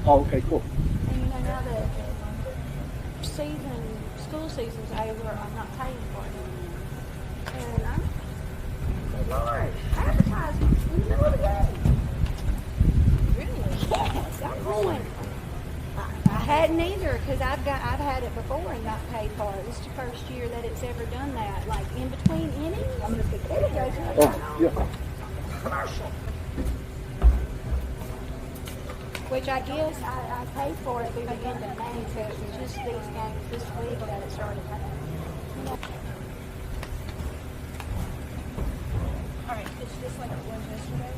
Oh, okay, cool. And you know, now that school season's over, I'm not paying for it. And I'm, Lord, advertising in the middle of the day. Really? Yes, I'm going. I hadn't either, because I've had it before and not paid for it. This is the first year that it's ever done that. Like in between innings, it goes Yeah. commercial. Which I guess I paid for it through the end of May, so it was just these games this week that it started happening. All right, it's just like it was yesterday.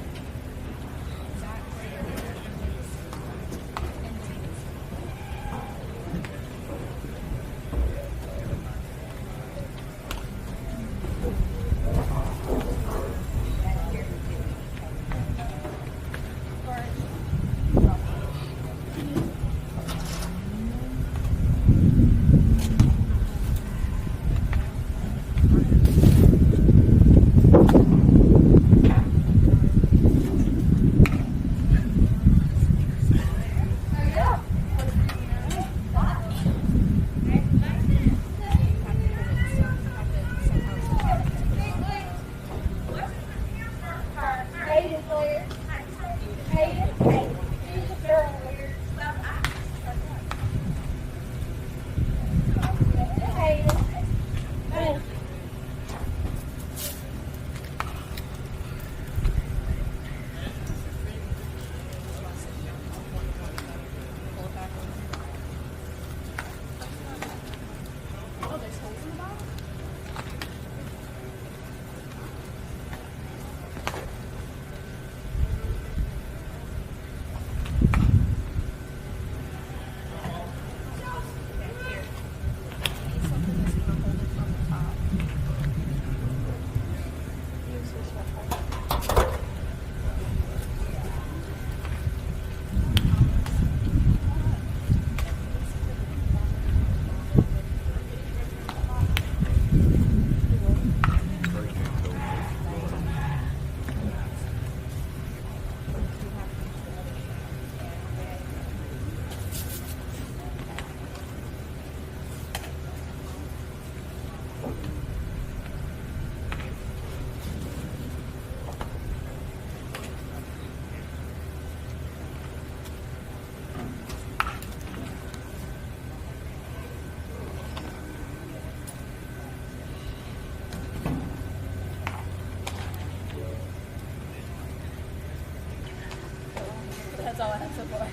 That's all I have so far.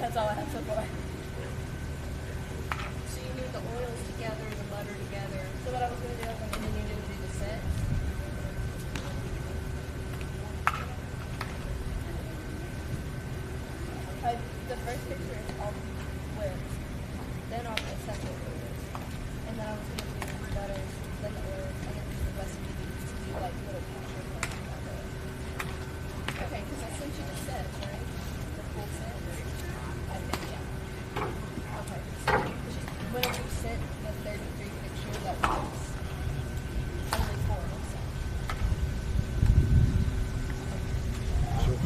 That's all I have so far. So you knew the oils together, the butter together. So what I was going to do, and then you didn't do the set. The first picture is all whipped. Then I'll put separate oils. And then I was going to do the butter, then the oils, and then the recipe to do like little pictures like that. Okay, because I sent you the set, right? The full set. I think, yeah. Okay. So whenever you sent the 33 picture, that was only 4 of them.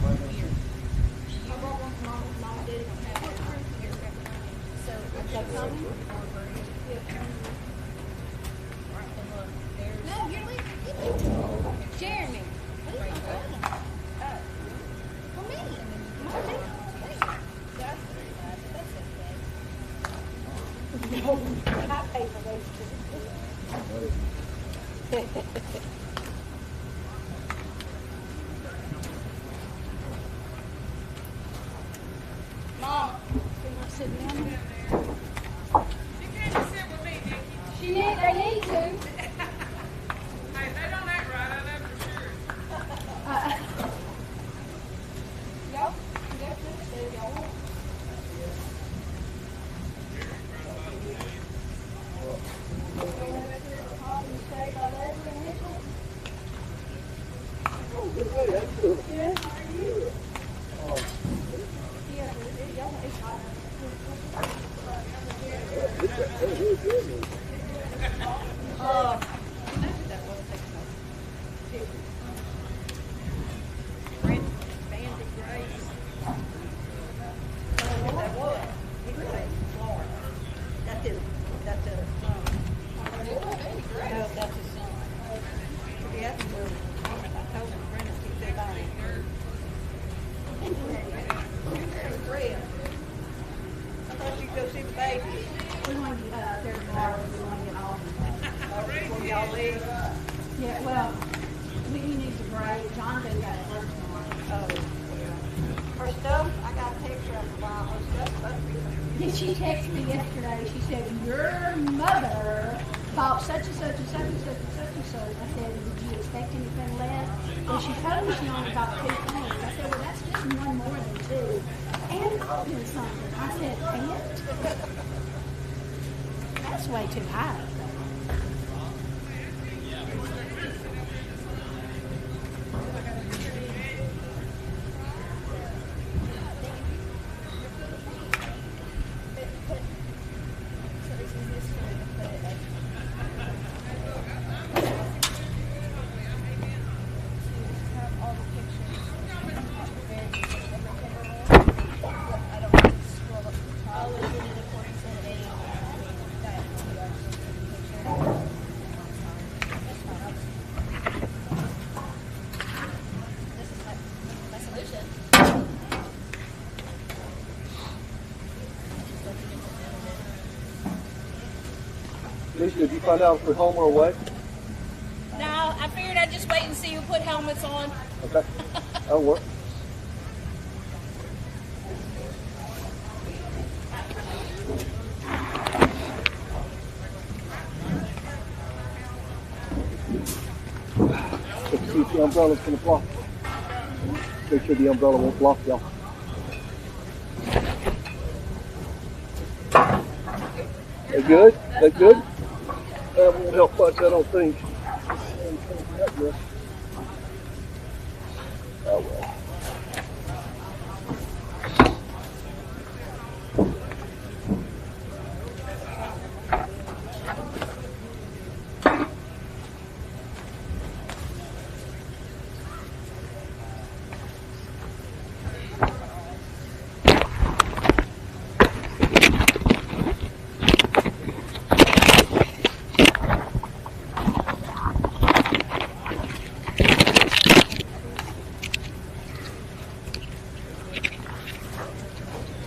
Weird. I brought one from Mom did it. So Is that coming? and look, there's No, you're leaving. Jeremy. right there. For me. That's very bad, but that's okay. I pay for those too. Mom. So you're sitting down there? You can't just sit with me, Nikki. They need to. Hey, they don't act right, I know for sure. Y'all, y'all want? We want to get up there tomorrow. We want to get off. Before y'all leave. Yeah, well, we need to break. Jonathan got to work tomorrow. Her stuff, I got a picture of her while her stuff supposed to be there. Did she text me yesterday? She said, your mother bought such and such and such and such and such and such. I said, did you expect anything less? And she told me she only bought 2 things. I said, well, that's just one more than 2. And called me something. I said, and? That's way too high. Lisa, did you find out if we're home or away? No, I figured I'd just wait and see who put helmets on. Okay, that'll work. Let's see if the umbrella's going to block. Make sure the umbrella won't block y'all. That good? That good? That won't help much, I don't think. Oh well.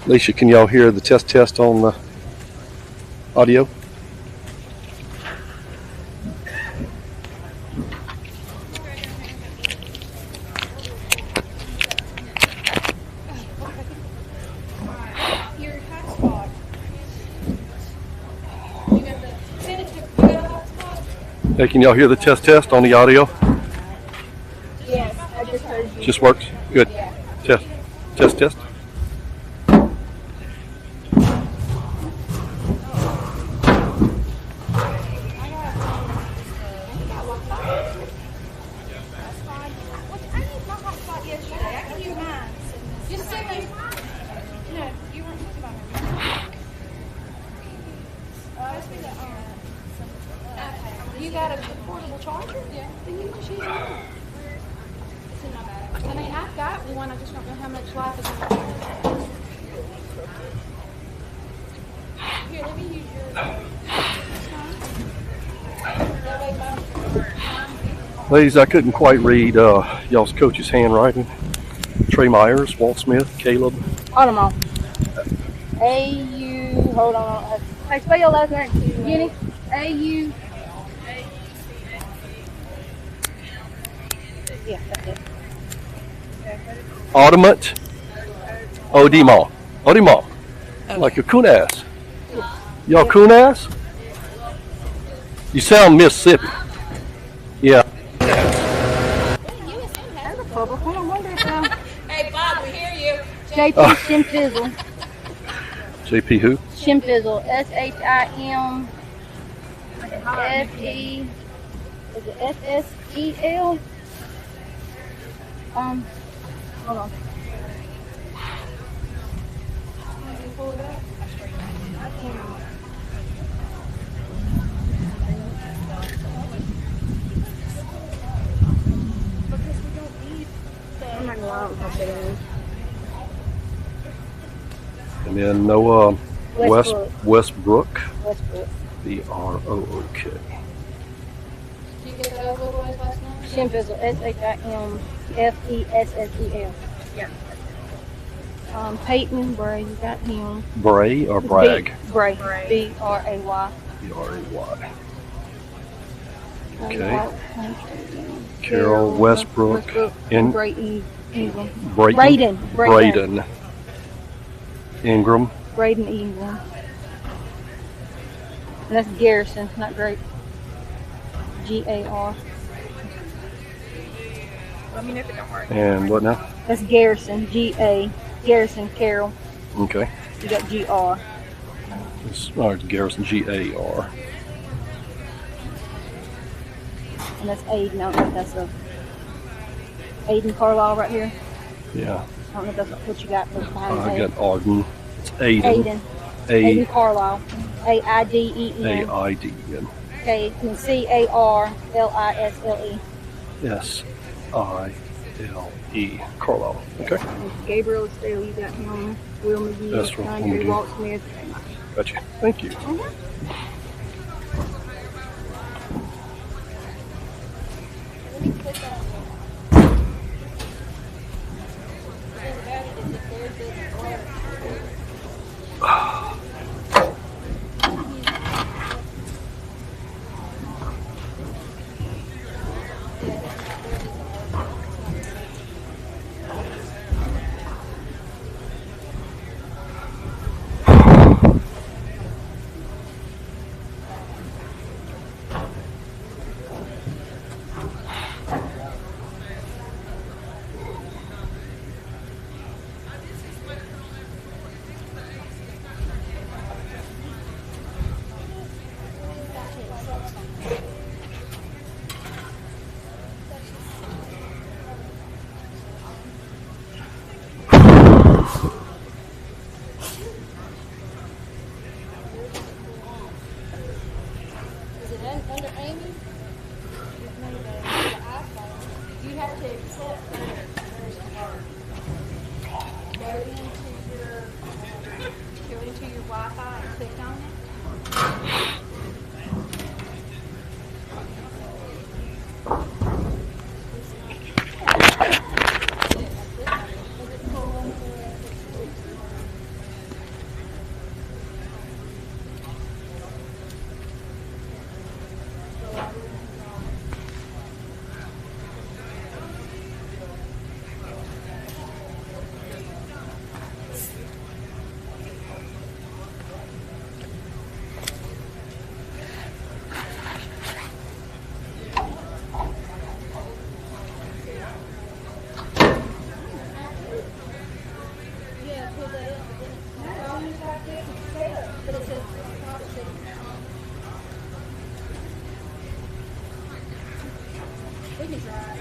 Alicia, can y'all hear the test on the audio? Your hotspot. You got the hotspot? Hey, can y'all hear the test on the audio? Yes, I just heard you. Just works? Good. Test. Test. You got a portable charger? Yeah. Then you just use it. I mean, I've got one. I just don't know how much life is in it. Here, let me use yours. Ladies, I couldn't quite read y'all's coach's handwriting. Trey Myers, Walt Smith, Caleb. Hold on. A-U, hold on. Hey, spell your last name. Guinea. A-U. Yeah, that's it. Audiment. Odimo. Like a coon ass. Y'all coon ass? You sound Mississippi. Yeah. That's a public one. I wonder if Hey, Bob, we hear you. JP Shimfizzle. JP who? Shimfizzle. S-H-I-M. F-E. Is it S-S-E-L? Hold on. And then Noah Westbrook. Westbrook. B-R-O-O-K. Did you get that over with last night? Shimfizzle. S-H-I-M-F-E-S-S-E-L. Yeah. Peyton Bray, you got him. Bray or Bragg? Bray. B-R-A-Y. B-R-A-Y. Okay. Okay. Carol Westbrook. And Brayton Ingram. Braden. Braden Ingram. Braden Ingram. And that's Garrison, not Great. G-A-R. Let me know if it don't work. And what now? That's Garrison, G-A. Garrison Carol. Okay. You got G-R. It's Garrison, G-A-R. And that's Aiden. I don't know if that's a Aiden Carlisle right here. Yeah. I don't know if that's what you got behind I A. got Arden. It's Aiden. Aiden Carlisle. A-I-D-E-N. A-I-D-E-N. Okay, and C-A-R-L-I-S-L-E. S-I-L-E. Carlisle. Okay. Gabriel Estelle, you got him. Will McGee, That's right, Andre McGee. Walt Smith. Gotcha. Thank you. Let me click on it. Is it under Amy? You have to accept go into your Wi-Fi and click on it. Yeah, pull that up. But it says we can try it.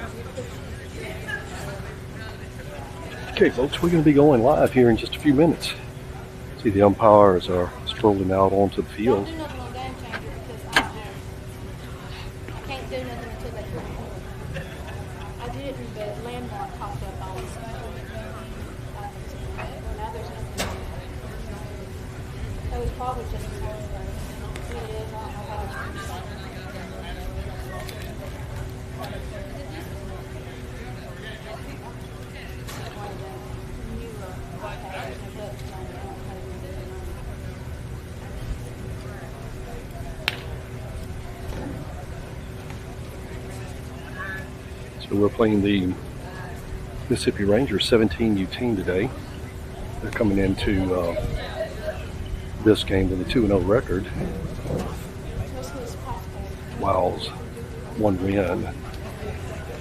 Okay, folks, we're going to be going live here in just a few minutes. See, the umpires are strolling out onto the Don't field. do nothing on Game Changer because I can't do nothing until they put it on. I did it and the landmark popped up on it. Well, now there's nothing. That was probably just a phone. It is. I don't know how to change that. So we're playing the Mississippi Rangers 17U team today. They're coming into this game with a 2-0 record. Wow's 1 win,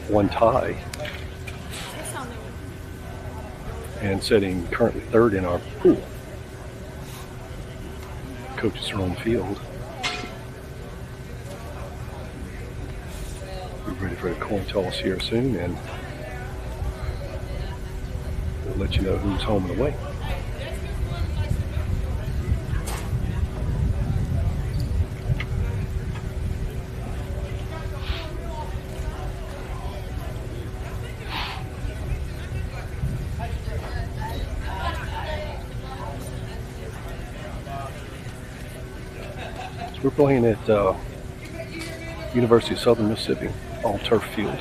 1 tie, and sitting currently 3rd in our pool. Coaches are on the field. We're ready for the coin toss here soon, and we'll let you know who's home and away. So we're playing at University of Southern Mississippi, all turf field.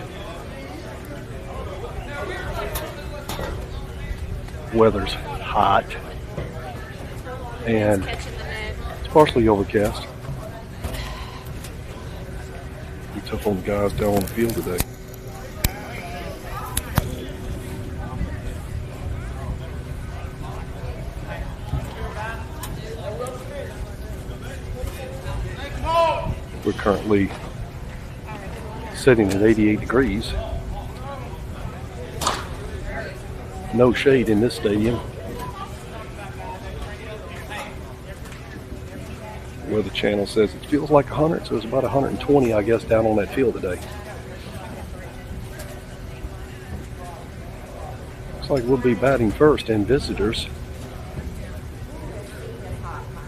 Weather's hot, and it's partially overcast. Be tough on the guys down on the field today. We're currently sitting at 88 degrees. No shade in this stadium. Weather Channel says it feels like 100, so it's about 120, I guess, down on that field today. Looks like we'll be batting first and visitors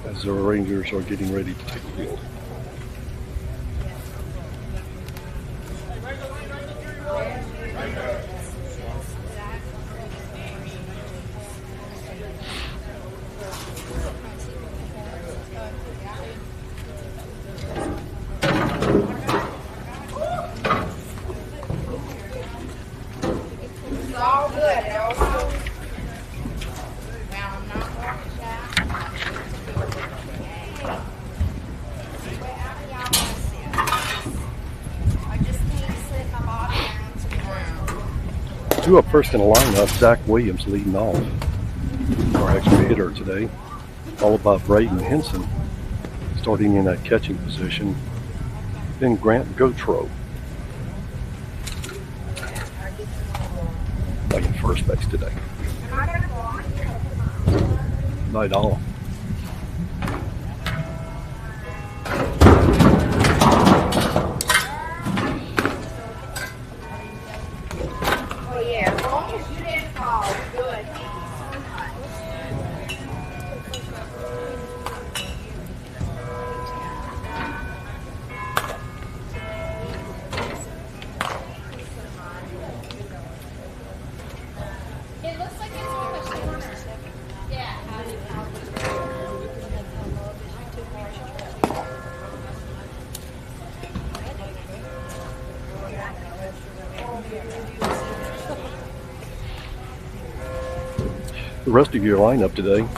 as the Rangers are getting ready to take the field. Two up first in the lineup, Zach Williams leading off, our extra hitter today, followed by Braden Henson starting in that catching position, then Grant Gautreau playing first base today. Night all. The rest of your lineup today,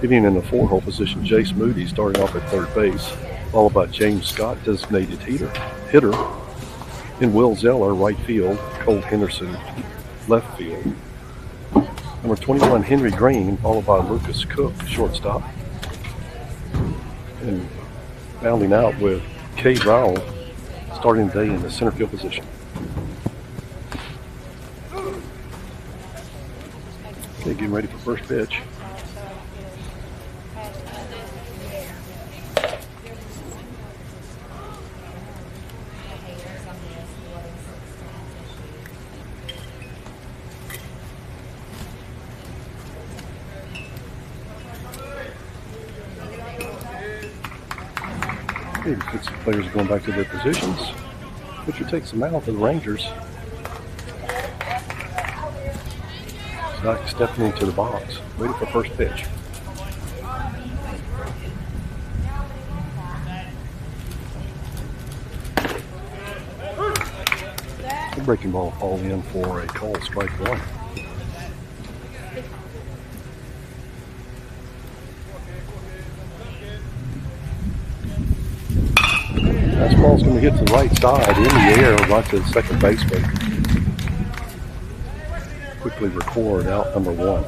hitting in the 4-hole position, Jace Moody starting off at third base, followed by James Scott, designated hitter, then Will Zeller, right field, Cole Henderson, left field, number 21, Henry Green, followed by Lucas Cook, shortstop, and rounding out with Kay Rowell starting the day in the center field position. Okay, getting ready for first pitch. Okay, the players are going back to their positions. Pitcher takes them out for the Rangers. Zach stepping into the box, waiting for first pitch. The breaking ball falls in for a call, strike one. Fastball's going to hit to the right side in the air, right to the second baseman. Quickly record out number one.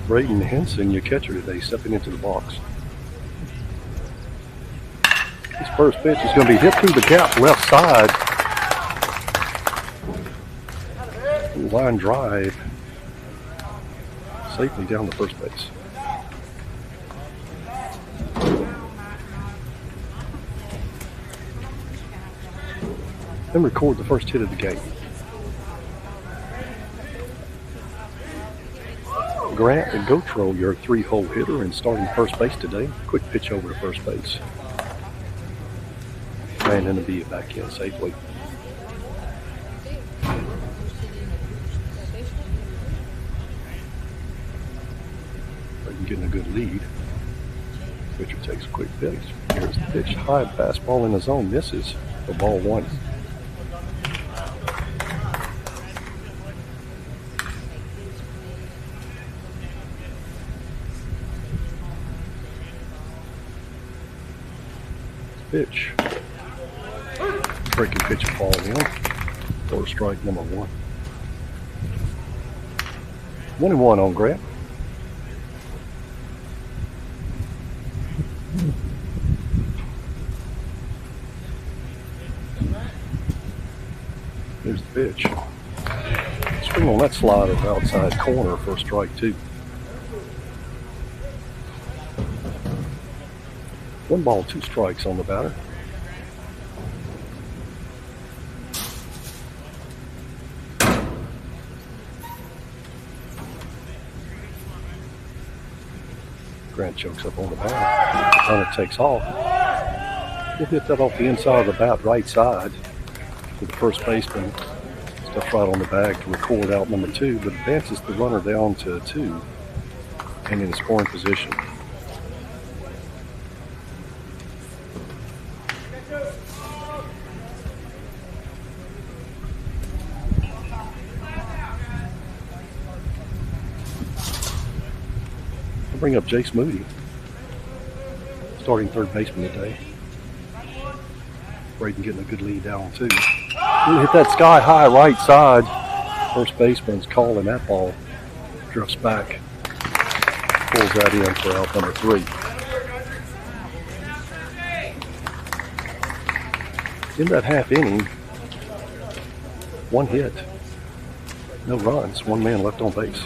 Braden Henson, your catcher today, stepping into the box. His first pitch is going to be hit through the gap left side. Line drive safely down to first base. Then record the first hit of the game. Grant and Gautreau, your 3-hole hitter and starting first base today. Quick pitch over to first base. And then to be it back in safely. Getting a good lead. Pitcher takes a quick pitch. Here's the pitch. High fastball in the zone. Misses for ball one. Pitch. Breaking pitch ball in. For strike number one. 1-1 on Grant. Here's the pitch. Swing on that slider outside corner for strike two. 1 ball, 2 strikes on the batter. Grant chokes up on the bat. Hunter takes off. He'll hit that off the inside of the bat, right side, to the first baseman. Steps right on the bag to record out number 2, but advances the runner down to 2 and in scoring position. I'll bring up Jace Moody, starting third baseman today. Braden getting a good lead down too. He hit that sky high right side. First baseman's calling that ball. Drifts back. Pulls that in for out number 3. In that half inning, 1 hit, no runs, 1 man left on base.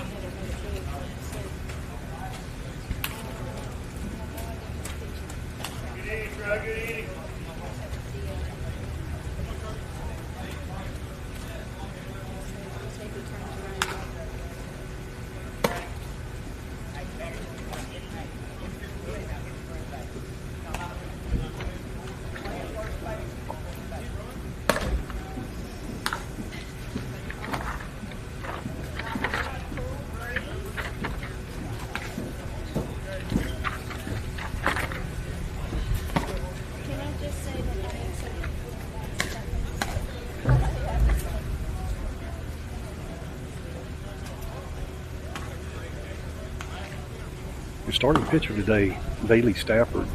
Your starting pitcher today, Bailey Stafford.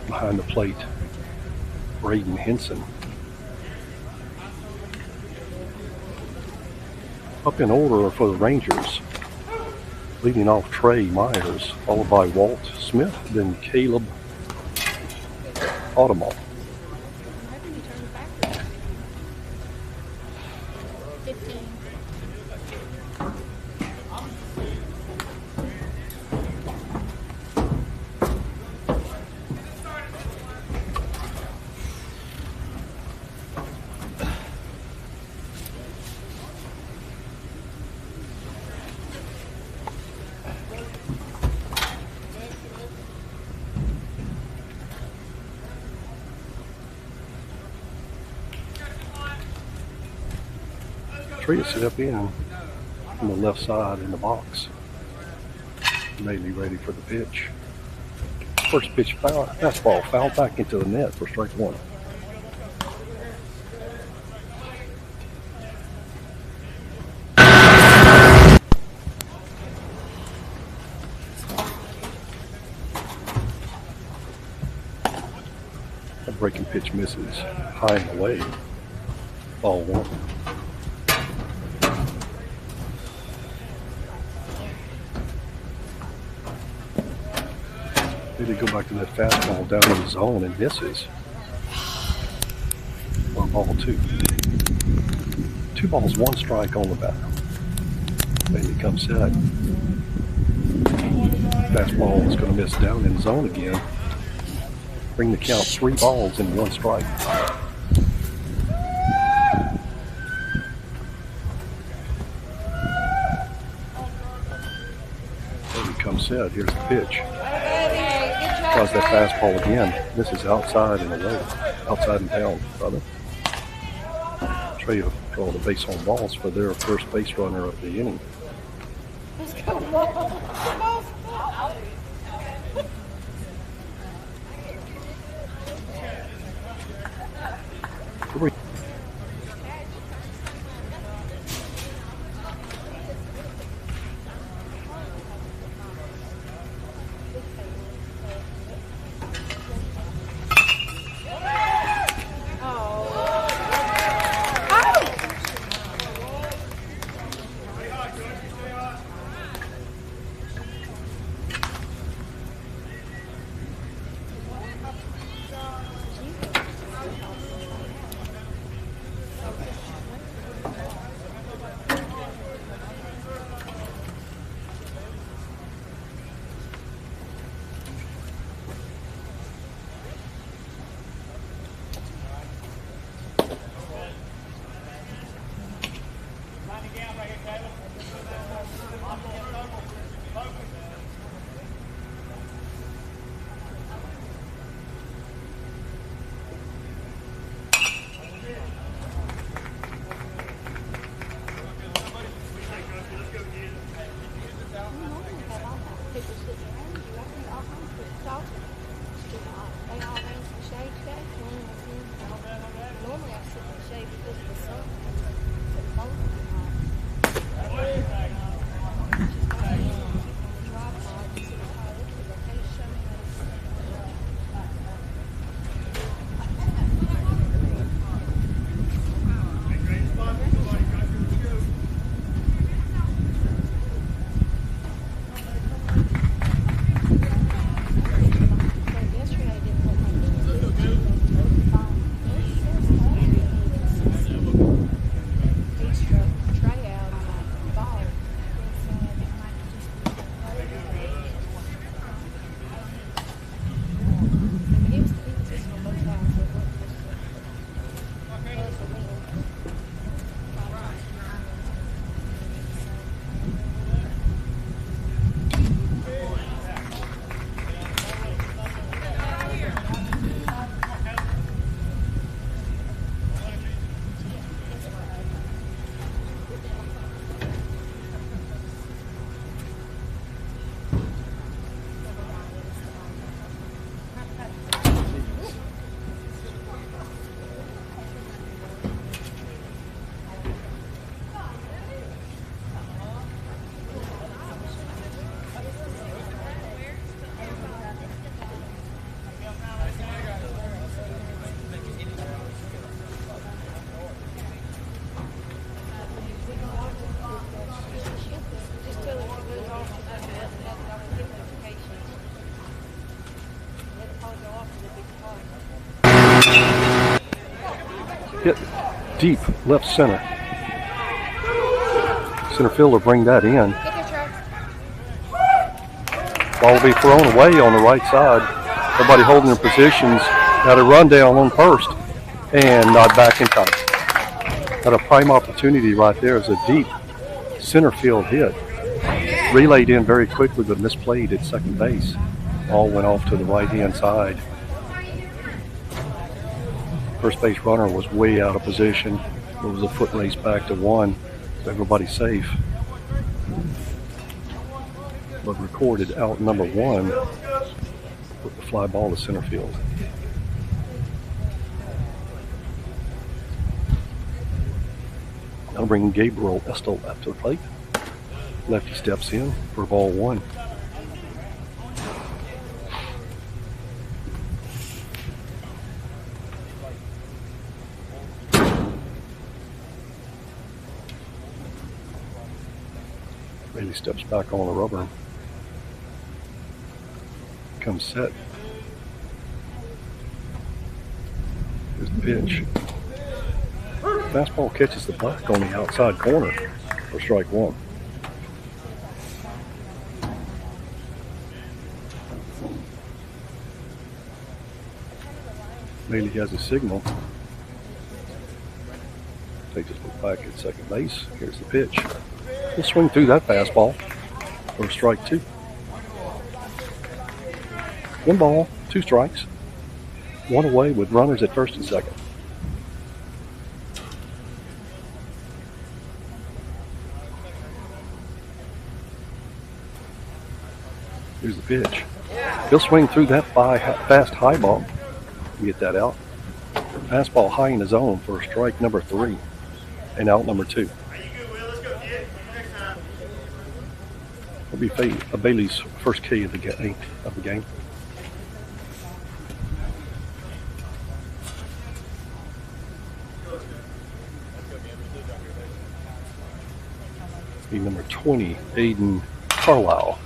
Behind the plate, Braden Henson. Up in order for the Rangers, leading off Trey Myers, followed by Walt Smith, then Caleb Audemars. 15. Tree is set up in on the left side in the box. Bailey ready for the pitch. First pitch foul, fastball fouled back into the net for strike one. That breaking pitch misses high and away. Ball one. They go back to that fastball down in the zone and misses. 1 ball, 2. 2 balls, 1 strike on the bat. Bailey comes set. Fastball is going to miss down in the zone again. Bring the count 3 balls and 1 strike. Bailey comes set. Here's the pitch. Tries that fastball again. This is outside and away. Outside and down, brother. Trey will draw the base on balls for their first base runner of the inning. Hit deep left center. Center fielder bring that in. Get your tracks. Ball will be thrown away on the right side. Everybody holding their positions. Got a rundown on first and not back in time. Got a prime opportunity right there as a deep center field hit. Relayed in very quickly but misplayed at second base. Ball went off to the right hand side. First base runner was way out of position. It was a foot race back to one. So everybody's safe. But recorded out number one with the fly ball to center field. Now bringing Gabriel Estel up to the plate. Lefty steps in for ball one. Bailey steps back on the rubber. Comes set. Here's the pitch. Fastball catches the black on the outside corner for strike one. Bailey has a signal. Takes a look back at second base. Here's the pitch. He'll swing through that fastball for strike two. One ball, two strikes. One away with runners at first and second. Here's the pitch. He'll swing through that fast high ball. Get that out. Fastball high in the zone for strike number three and out number two. Will be Bailey's first K of the game. Be number 20, Aiden Carlisle.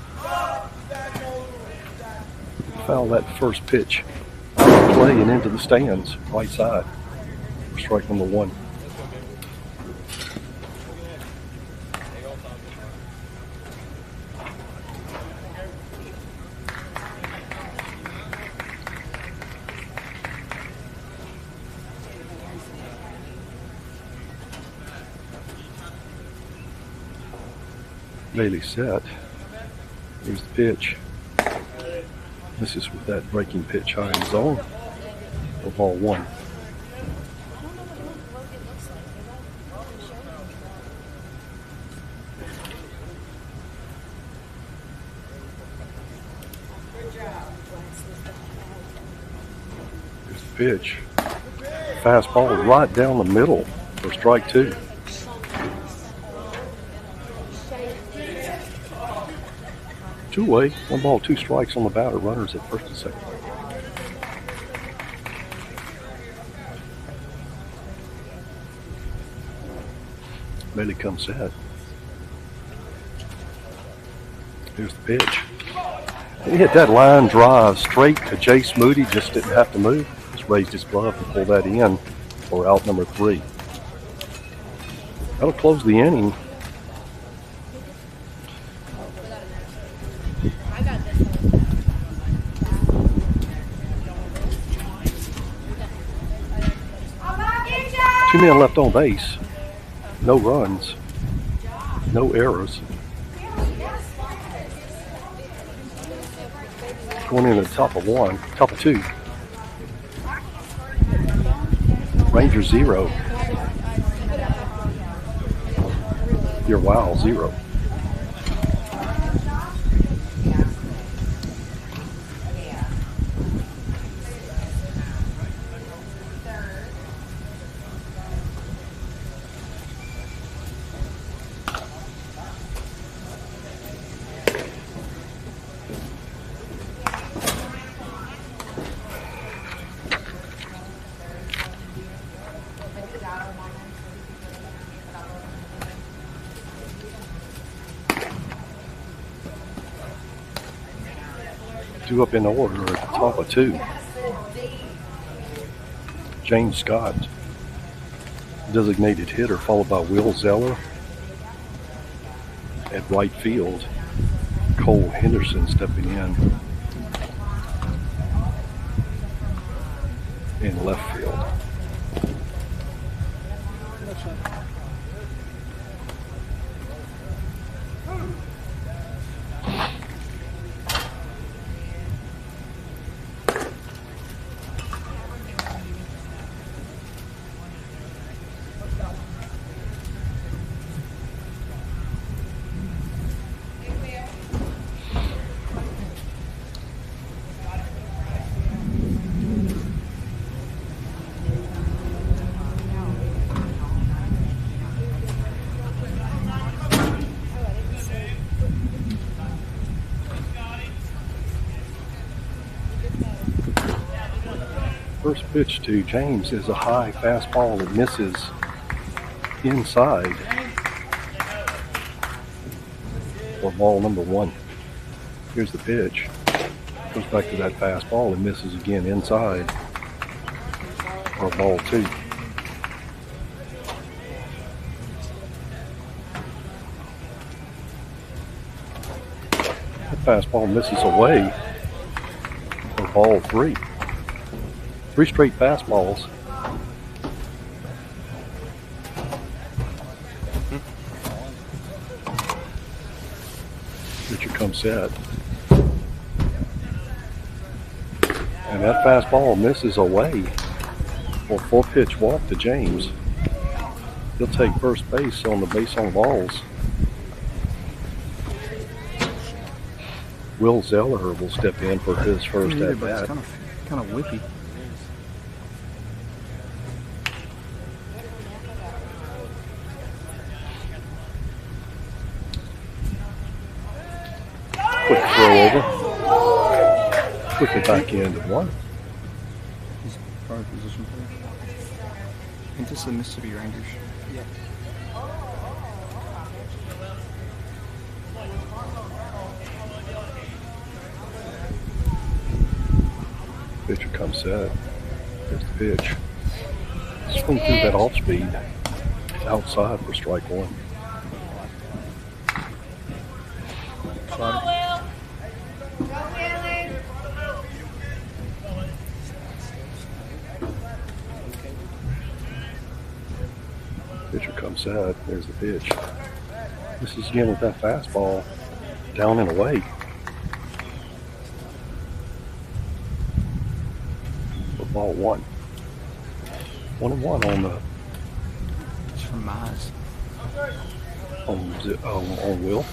Foul that first pitch. Play and into the stands, right side. Strike number one. Bailey set. Here's the pitch. This is with that breaking pitch high in zone for ball one. Here's the pitch. Fastball right down the middle for strike two. Two away, one ball, two strikes on the batter. Runners at first and second. Bailey comes set. Here's the pitch. He hit that line drive straight to Jace Moody. Just didn't have to move. Just raised his glove and pulled that in for out number three. That'll close the inning. Two men left on base. No runs. No errors. Going in at the top of one. Top of two. Ranger 0. Your Wow 0. Two up in order at the top of two. James Scott, designated hitter, followed by Will Zeller. At right field, Cole Henderson stepping in left field. First pitch to James is a high fastball that misses inside for ball number 1. Here's the pitch. Goes back to that fastball and misses again inside for ball 2. That fastball misses away for ball 3. 3 straight fastballs. Pitcher comes set. And that fastball misses away for 4-pitch walk to James. He'll take first base on the base on balls. Will Zeller will step in for his first at bat. Kind of whippy. Quick throw over. Quickly back into 1. He's probably position player. I think this is the Mississippi Rangers. Yeah. Pitcher comes set. Here's the pitch. Swing through that off speed. Outside for strike 1. Come on, Will. Pitcher comes set. There's the pitch. This is again with that fastball down and away. For ball 1. 1-1 on the It's from Mize. on Will.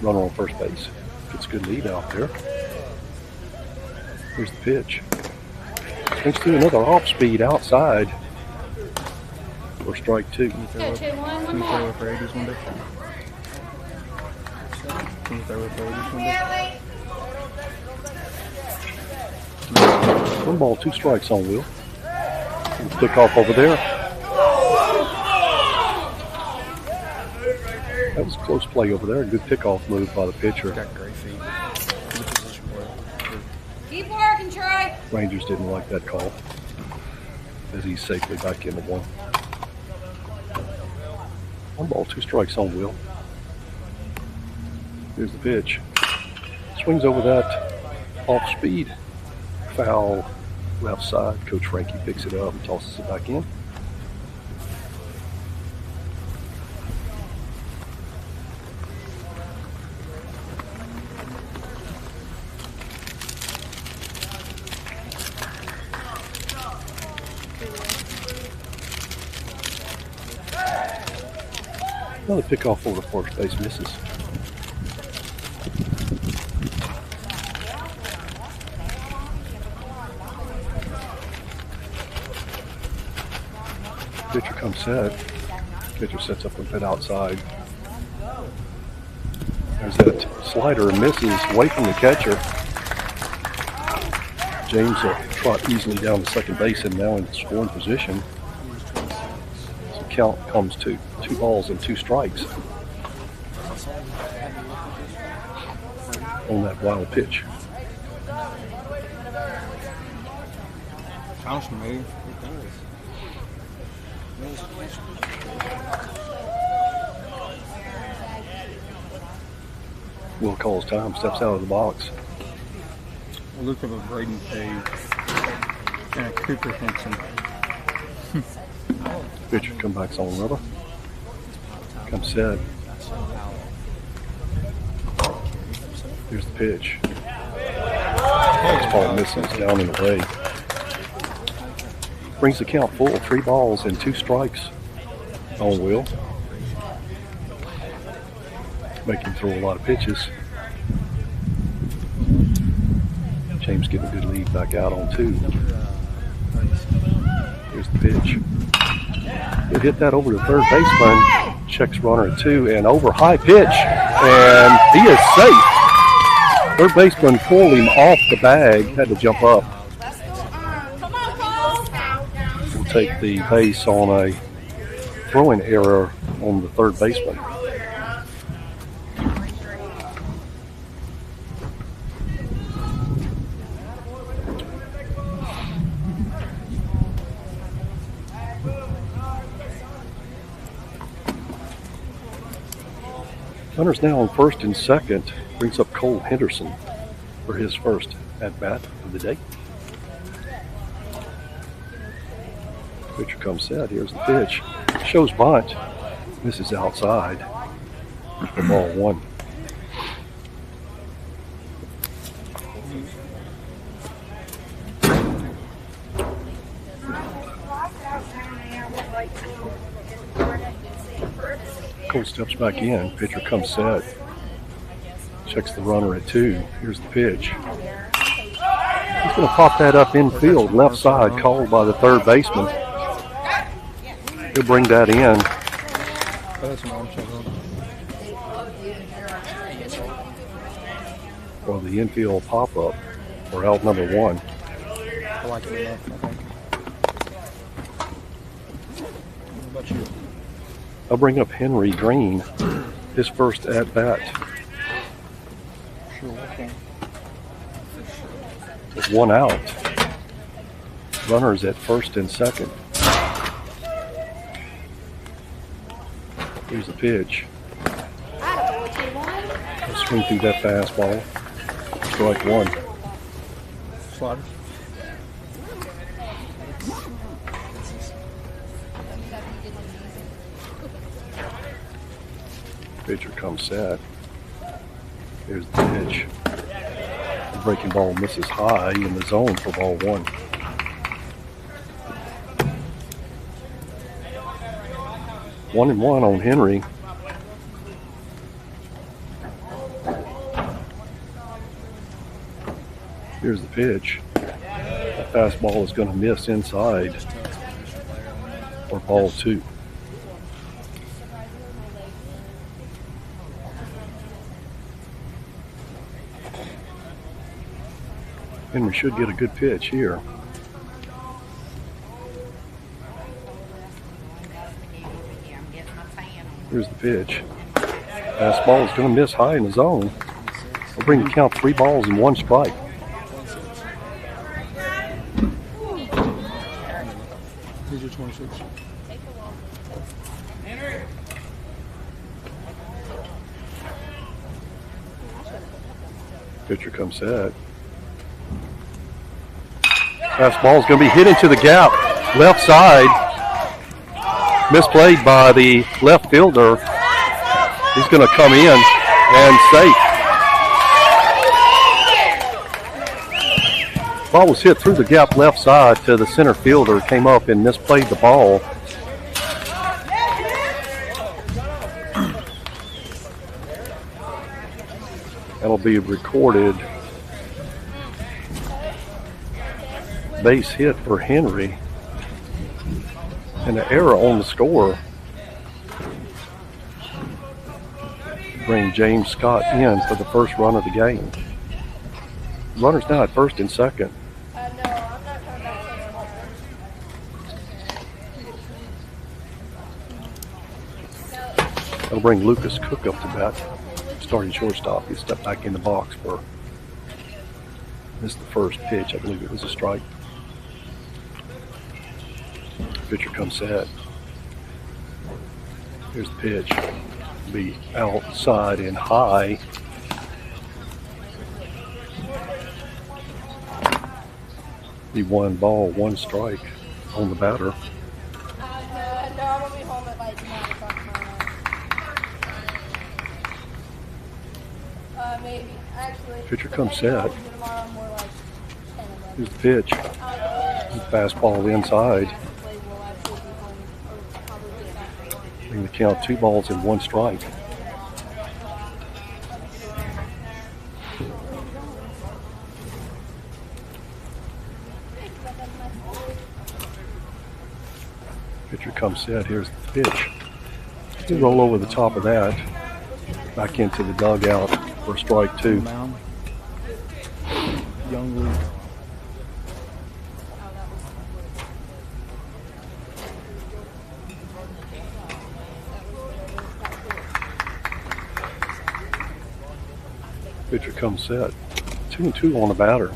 Runner on first base. Gets a good lead out there. Here's the pitch. Swings through another off speed outside for strike 2. Can you throw Go up? 2-1, one Can you more. throw up for 80s one day? Can you throw up for 80s one day? 1 ball, 2 strikes on Will. Pick off over there. That was a close play over there. A good pickoff move by the pitcher. Got great feet. He's a position player. Keep working, Troy. Rangers didn't like that call as he's safely back into 1. 1 ball, 2 strikes on Will. Here's the pitch. Swings over that off speed. Foul left side. Coach Frankie picks it up and tosses it back in. Another pickoff over first base misses. Pitcher comes set. Pitcher sets up a bit outside. There's that slider and misses away from the catcher. James will trot easily down to second base and now in scoring position. So count comes to 2 balls and 2 strikes on that wild pitch. Time's to move. Will calls time, steps out of the box. We'll look up a Braden Page and a Cooper Henson. Pitcher come back on rubber. Come set. Here's the pitch. This ball misses down and away. Brings the count full, 3 balls and 2 strikes on Will. Make him throw a lot of pitches. James getting a good lead back out on 2. Here's the pitch. He'll hit that over to third baseman. Checks runner at 2 and over, high pitch, and he is safe. Third baseman pulled him off the bag, had to jump up. We'll take the base on a throwing error on the third baseman. Runners now on first and second. Brings up Cole Henderson for his first at-bat of the day. Pitcher comes set. Here's the pitch. Shows bunt. Misses outside. For ball 1. Cole steps back in. Pitcher comes set. Checks the runner at 2. Here's the pitch. He's going to pop that up infield, left side, called by the third baseman. He'll bring that in. For the infield pop-up for out number 1. I like it enough, I think. What about you? I'll bring up Henry Green, his first at-bat. Sure, okay. With 1 out. Runners at first and second. Here's the pitch. He'll swing through that fastball. Strike 1. Slider. Pitcher comes set. Here's the pitch. The breaking ball misses high in the zone for ball 1. One and one on Henry. Here's the pitch. That fastball is going to miss inside for ball 2. Henry should get a good pitch here. Here's the pitch. Fastball is going to miss high in the zone. We'll bring the count 3 balls and 1 strike. Here's your 26. Pitcher comes set. Fastball is going to be hit into the gap, left side. Misplayed by the left fielder. He's going to come in and safe. Ball was hit through the gap left side to the center fielder. Came up and misplayed the ball. That'll be recorded. Base hit for Henry. And an error on the score. Bring James Scott in for the first run of the game. Runners now at first and second. No, I'm not coming back to That'll bring Lucas Cook up to bat. Starting shortstop. He stepped back in the box for this is the first pitch. I believe it was a strike. Pitcher comes set. Here's the pitch. Be outside and high. Be 1 ball, 1 strike on the batter. No, I'm gonna be home at like 9 o'clock tomorrow. Maybe. Actually. Pitcher comes set. Tomorrow more like 10 of them. Here's the pitch. Fastball inside. Bring the count 2 balls and 1 strike. Pitcher comes set. Here's the pitch. You roll over the top of that. Back into the dugout for strike 2. Mound. Young Luke. Pitcher comes set. 2-2 on the batter.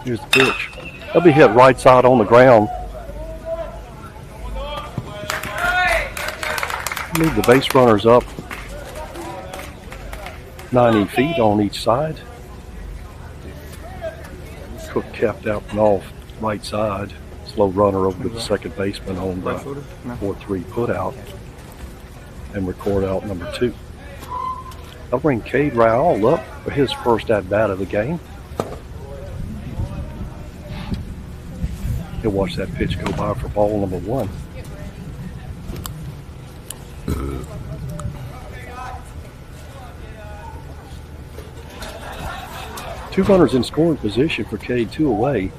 Here's the pitch. That'll be hit right side on the ground. Move the base runners up 90 feet on each side. Cook capped out and off right side. Slow runner over to the second baseman on the 4-3 put out. And record out number 2. I'll bring Cade Raoul up for his first at-bat of the game. He'll watch that pitch go by for ball number 1. Two runners in scoring position for Cade, 2 away.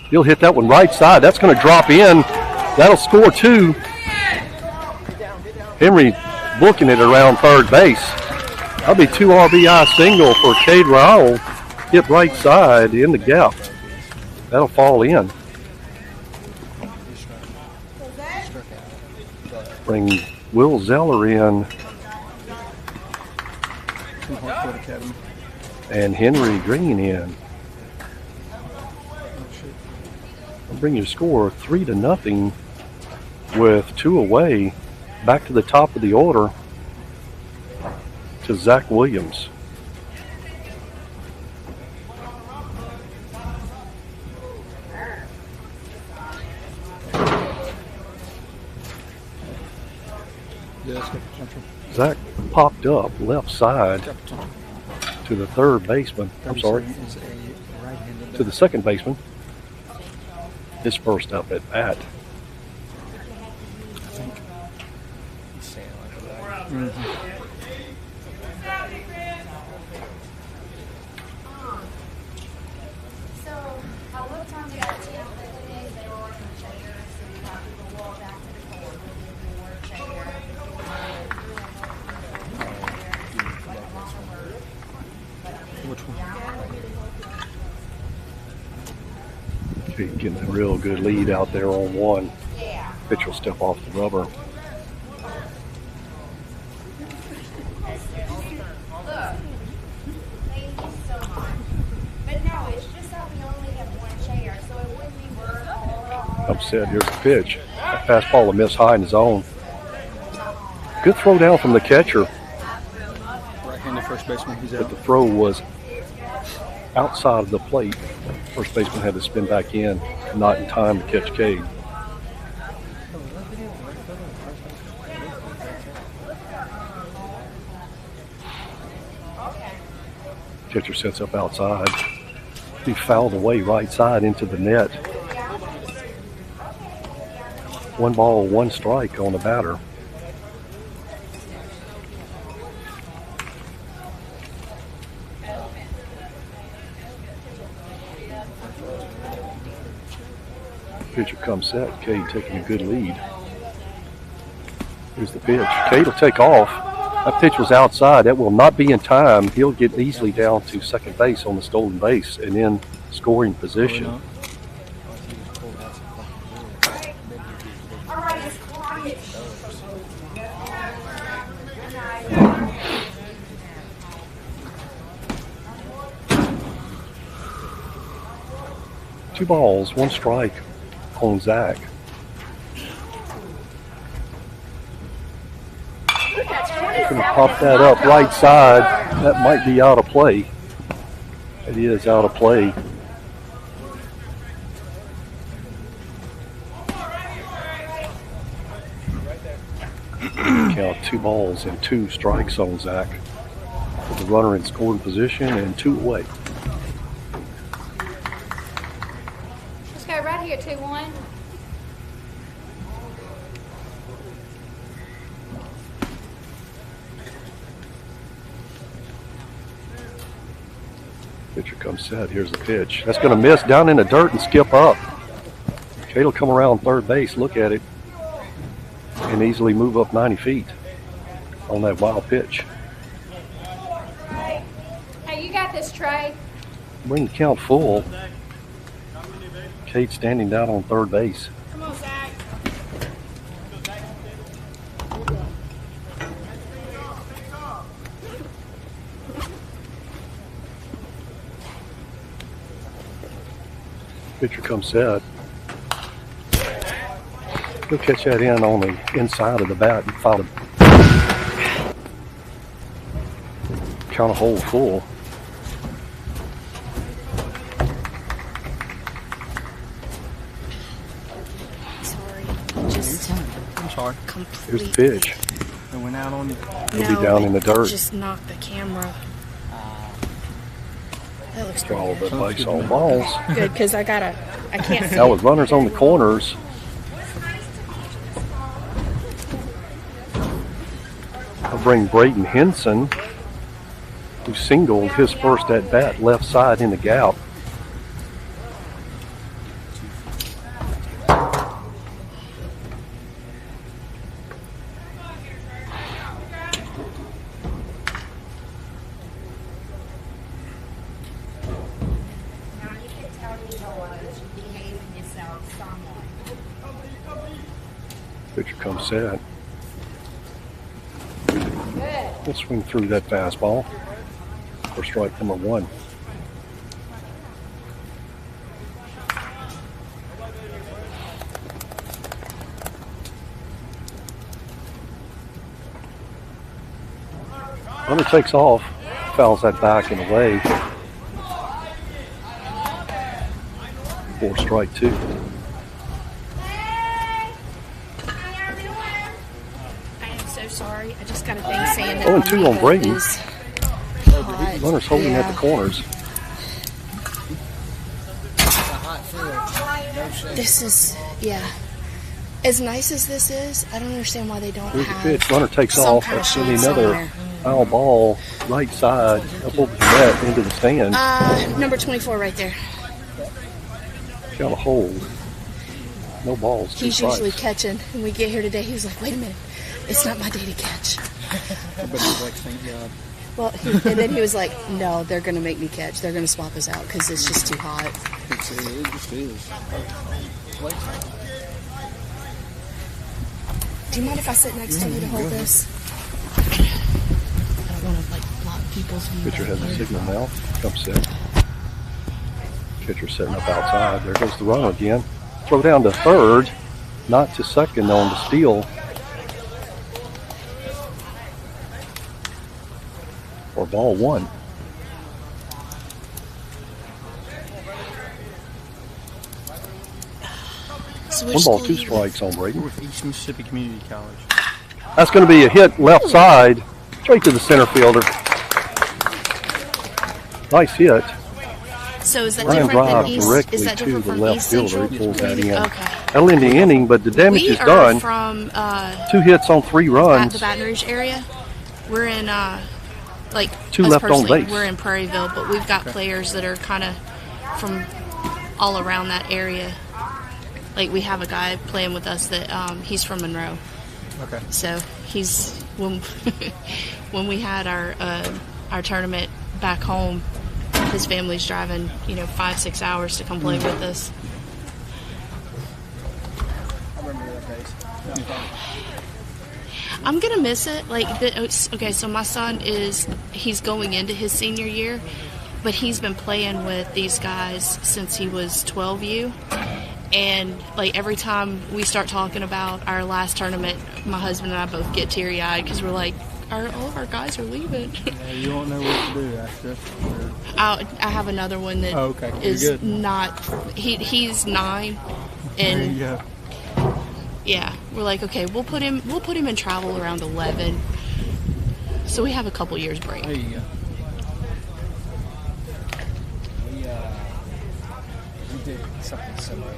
He'll hit that one right side. That's going to drop in. That'll score 2. Henry booking it around third base. That'll be 2 RBI single for Cade Raoul. Hit right side in the gap. That'll fall in. Bring Will Zeller in. And Henry Green in. I'll bring your score 3-0 with 2 away. Back to the top of the order to Zach Williams. Zach popped up left side to the third baseman. I'm sorry. To the second baseman. His first up at bat. Getting a real good lead out there on 1. Pitch will step off the rubber. Upset. Here's the pitch. That fastball will miss high in the zone. Good throw down from the catcher. Right-handed first baseman. He's But out. the throw was outside of the plate. First baseman had to spin back in, not in time to catch Cade. Catcher sets up outside. He fouled away right side into the net. 1 ball, 1 strike on the batter. Pitcher comes set. Cade taking a good lead. Here's the pitch. Cade will take off. That pitch was outside. That will not be in time. He'll get easily down to second base on the stolen base and in scoring position. Two balls, 1 strike on Zach. Gonna pop that up right side. That might be out of play. It is out of play. Count 2 balls and 2 strikes on Zach. With the runner in scoring position and 2 away. Let's go right here, 2-1. Pitcher comes set. Here's the pitch. That's going to miss down in the dirt and skip up. Kate will come around third base, look at it, and easily move up 90 feet on that wild pitch. Hey, you got this, Trey. Bring the count full. Kate standing down on third base. Come on, Zach. Pitcher comes set. He'll catch that in on the inside of the bat and foul it. Count a hole full. Sorry, just I'm sorry. Here's the completely. pitch. It went out on you. He'll be down in the dirt. Just knocked the camera. That looks Draw pretty the good. base on balls. Good, because I can't see. Now with runners on the corners, I'll bring Brayton Henson, who singled his first at bat left side in the gap. Pitcher comes set. We'll swing through that fastball for strike number 1. Runner takes off, fouls that back and away for strike 2. I am so sorry. I just got a thing saying that. 0-2 on Brayton. is hot. Runner's holding at the corners. This is, yeah. As nice as this is, I don't understand why they don't Here's the have pitch. Runner takes some off. kind of That's shade another somewhere. foul ball, right side, up over the net into the stand. Number 24 right there. Got a hold. No balls. 2 He's usually strikes. catching. When we get here today, he was like, wait a minute. It's not my day to catch. But he's like, thank God. Well, and then he was like, no, they're going to make me catch. They're going to swap us out because it's just too hot. It just is. Do you mind if I sit next to you to hold this? I don't want to, like, block people's view. Pitcher has back a here. signal now. Comes set. Catcher setting up outside. There goes the runner again. Throw down to third, not to second on the steal. For ball 1. So 1 ball, 2 strikes on Brayton. We're with East Mississippi Community College. That's going to be a hit left side, straight to the center fielder. Nice hit. So is that Line different drive than East? directly Is that to different the from left East fielder. Central? He pulls that in. Okay. That'll end the inning, but the damage We is are done. from 2 hits on 3 the runs. Baton Rouge area. We're in, like, 2 us left on personally, base. we're in Prairieville, but we've got players that are kind of from all around that area. Like, we have a guy playing with us that he's from Monroe. Okay. So he's when we had our tournament back home, his family's driving 5-6 hours to come play with us. I remember that days. I'm gonna miss it. Okay, so my son he's going into his senior year, but he's been playing with these guys since he was 12U, And like every time we start talking about our last tournament, my husband and I both get teary-eyed because we're like, all of our guys are leaving. Yeah, you won't know what to do after. Or... I have another one that is good. not. He's 9, and There you go. yeah, we're like, okay, we'll put him in travel around 11, so we have a couple years break. There you go. We did something similar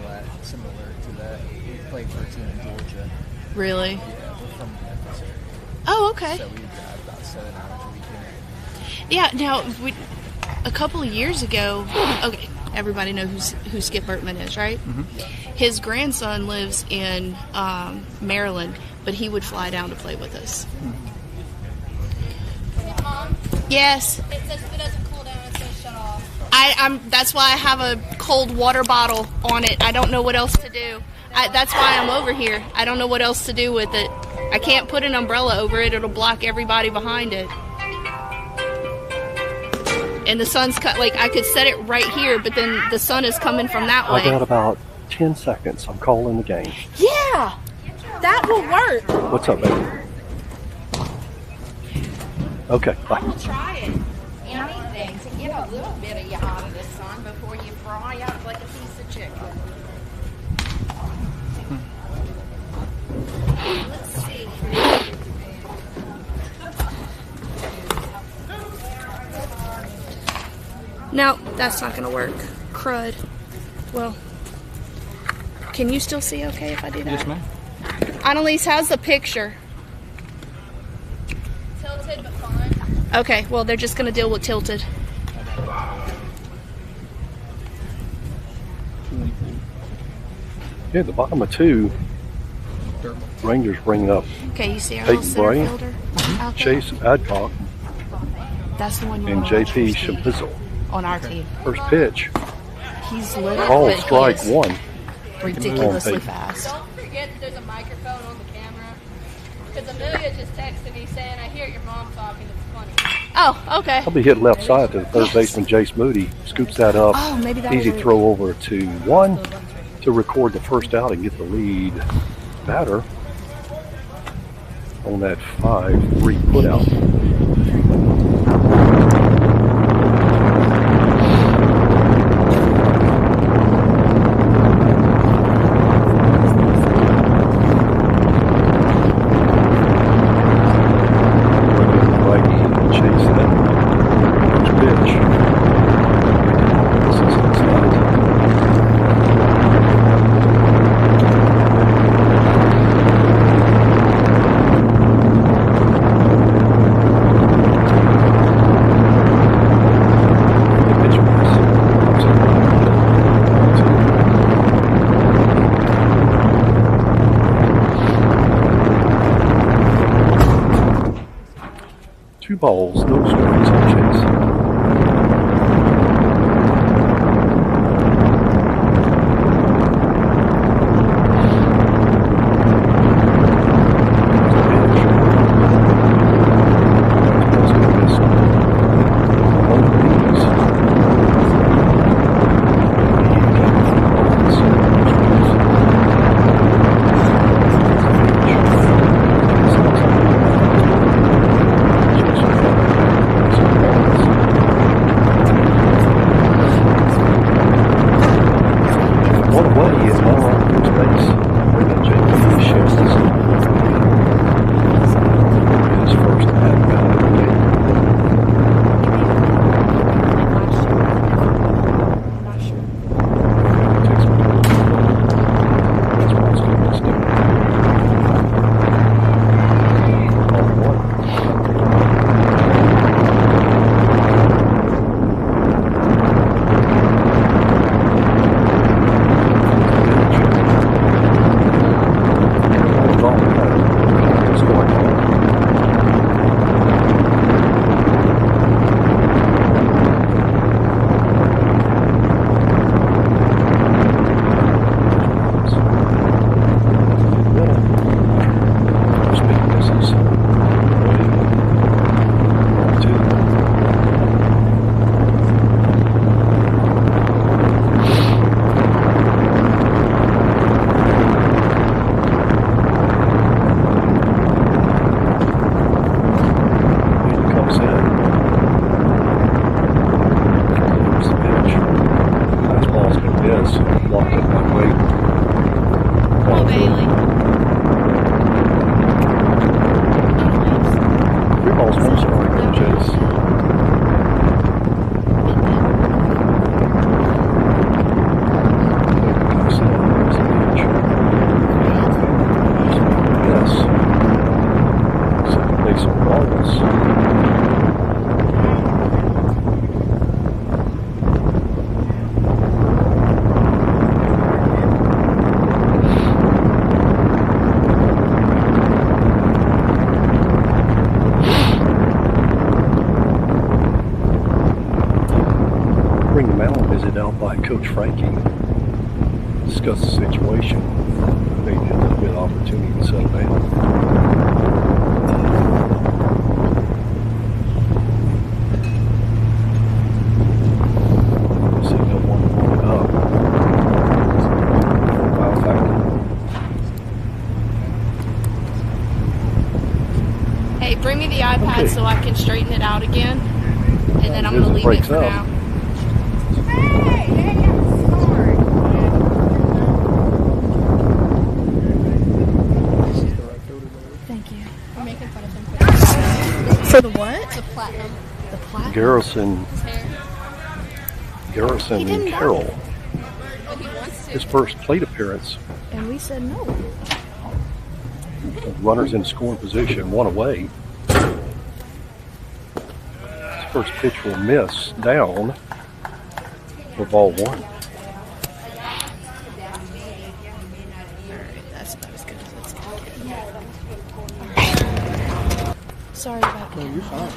to that. We played for a team in Georgia. Really? Yeah, we're from Memphis. Oh, okay. So we drive about 7 hours a weekend. Yeah. Now, a couple of years ago, okay, everybody knows who Skip Bertman is, right? Mm-hmm. His grandson lives in Maryland, but he would fly down to play with us. Mom, Yes, it says if it doesn't cool down, it says shut off. That's why I have a cold water bottle on it. I don't know what else to do. That's why I'm over here. I don't know what else to do with it. I can't put an umbrella over it. It'll block everybody behind it. And the sun's like I could set it right here, but then the sun is coming from that I got way. about 10 seconds. I'm calling the game. Yeah, that will work. What's up, baby? Okay, bye. We'll try it. Anything to get a little bit of you out of the sun before you fry up like a piece of chicken. Let's see. No, that's not gonna work. Crud. Well, can you still see okay if I do that? Yes, ma'am. Annalise, how's the picture? Tilted but fine. Okay, well, they're just gonna deal with tilted. Yeah, the bottom of 2, Rangers bringing up Okay, you see our Peyton little center Bryant, fielder out there? Chase Adcock That's the one you and want to watch JP for speed Shimpizzle. on our team. First pitch, He's little, called but strike he is 1. ridiculously Peyton. fast. Don't forget that there's a microphone on the camera. Because Amelia just texted me saying, I hear your mom talking, it's funny. Oh, okay. I'll be hit left side to the third baseman, Jace Moody. Scoops that up. Oh, maybe that Easy was- throw over to 1 to record the first out and get the lead batter on that 5-3 put out. Two balls, no strikes on Chase. Visit out by Coach Frankie. Discuss the situation. Maybe a little bit of opportunity to settle down. See no one warming up. Wow, factor. Hey, bring me the iPad Okay. so I can straighten it out again, and then I'm As gonna it leave it breaks for up. now. Hey, yeah, sorry. Thank you. We're making fun of him For the what? for the platinum. The plaque. Garrison His hair. Garrison Carroll. But he wants to. His first plate appearance. And we said no. Runners in scoring position, one away. His first pitch will miss down for ball one. That's about as good as it's gonna get. Sorry about No, that. you're fine.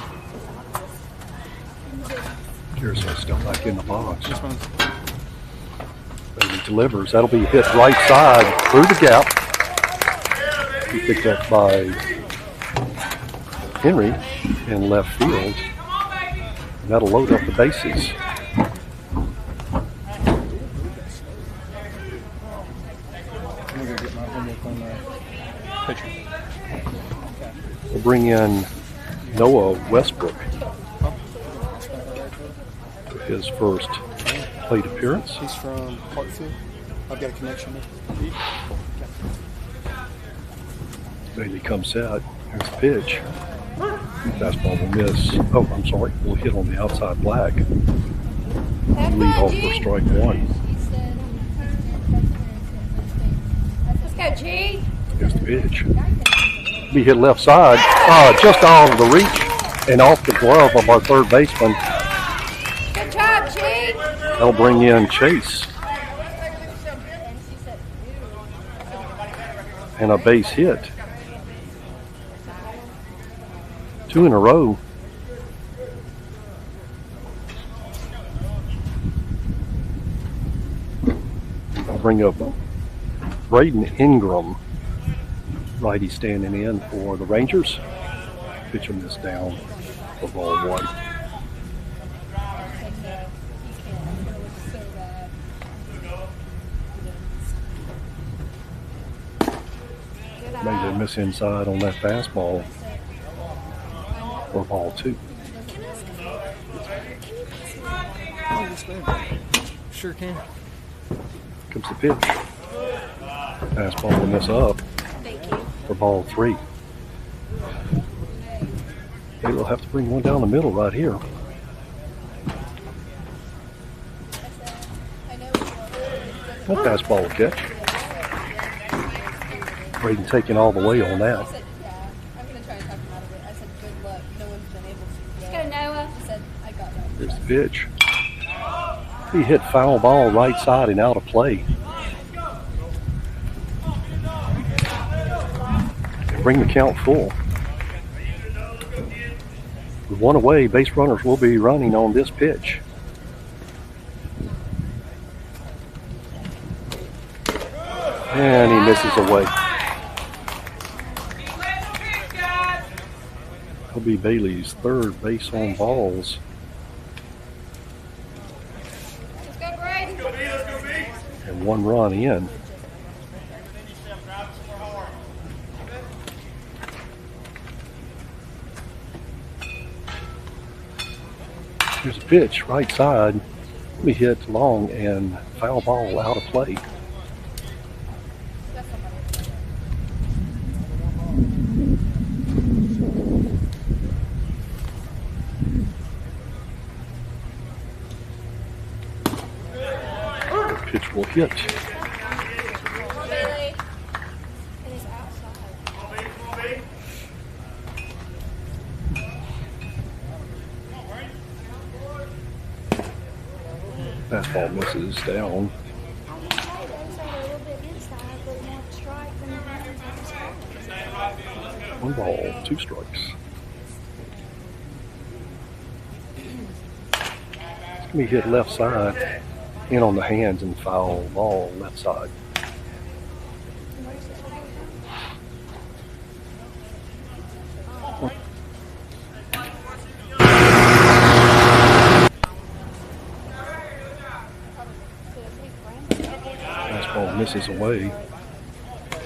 Garrison still back in the box. This one's Bailey delivers. That'll be hit right side through the gap. Be picked up by Henry in left field. And that'll load up the bases. I'm gonna go get my homework on the pitcher. We'll bring in Noah Westbrook for his first plate appearance. He's from Hartfield. I've got a connection with him. Bailey comes set. Here's the pitch. Fastball will miss. Oh, I'm sorry. Will hit on the outside black. Lead off for strike one. Let's go, G. Here's the pitch. Be hit left side. Just out of the reach and off the glove of our third baseman. Good job, G. That'll bring in Chase. And a base hit. 2 in a row. I'll bring up Braden Ingram, righty standing in for the Rangers. Pitching this down for ball one. Made a miss inside on that fastball for ball two. Oh, yes, ma'am. Sure can. Comes the pitch. Fastball will miss up for ball three. They will have to bring one down the middle right here. That fastball will catch. Braden taking all the way on that. I said, yeah, I'm going to try and talk him out of it. I said, good luck. No one's been able to. Let's go, Noah. I said, I got that. Here's the pitch. He hit foul ball right side and out of play. And bring the count full. With one away, base runners will be running on this pitch. And he misses away. That'll be Bailey's third base on balls. Let's go, Braden. And one run in. Here's a pitch, right side. We hit long and foul ball out of play. Pitch will hit. Bailey. It is outside. Fastball misses down. One ball, 2 strikes. He hit left side, in on the hands and foul ball left side. Fastball misses away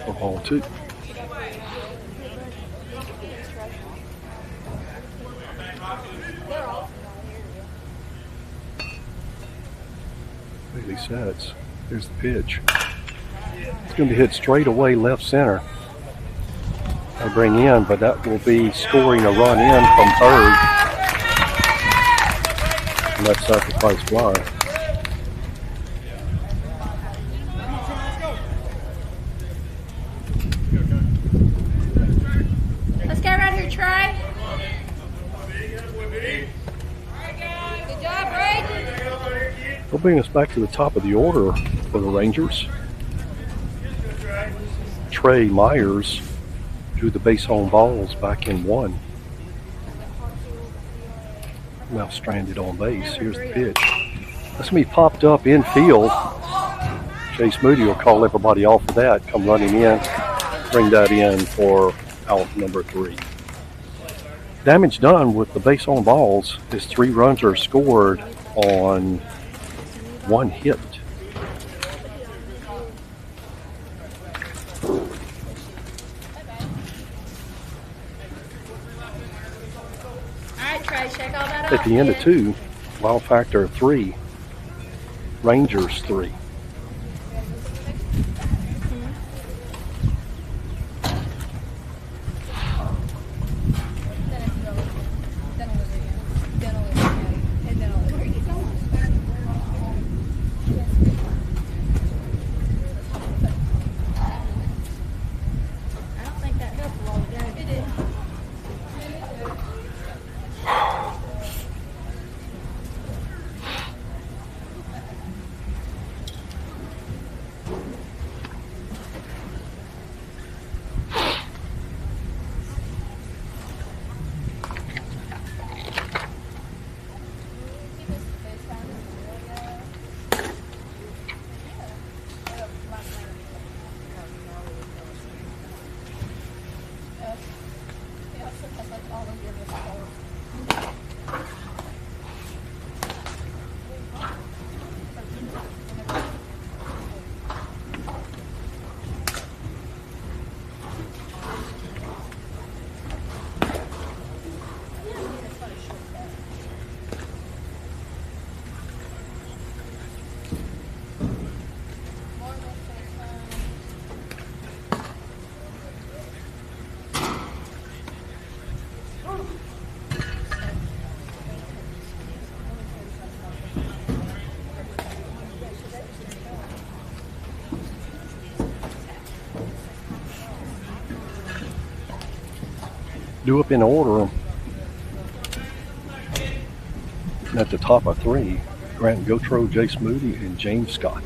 for ball 2. Bailey sets. Here's the pitch. It's going to be hit straight away left center. I bring in, but that will be scoring a run in from third. And that's sacrifice fly. Let's go right here, Trey. Good job, Braden. They'll bring us back to the top of the order for the Rangers. Trey Myers drew the base home balls back in 1. Now stranded on base. Here's the pitch. That's going to be popped up infield. Chase Moody will call everybody off of that, come running in, bring that in for out number 3. Damage done with the base on balls is 3 runs are scored on 1 hit. At the end of 2, wild factor 3, Rangers 3. Do up in order. At the top of 3, Grant Gotro, Jace Moody, and James Scott.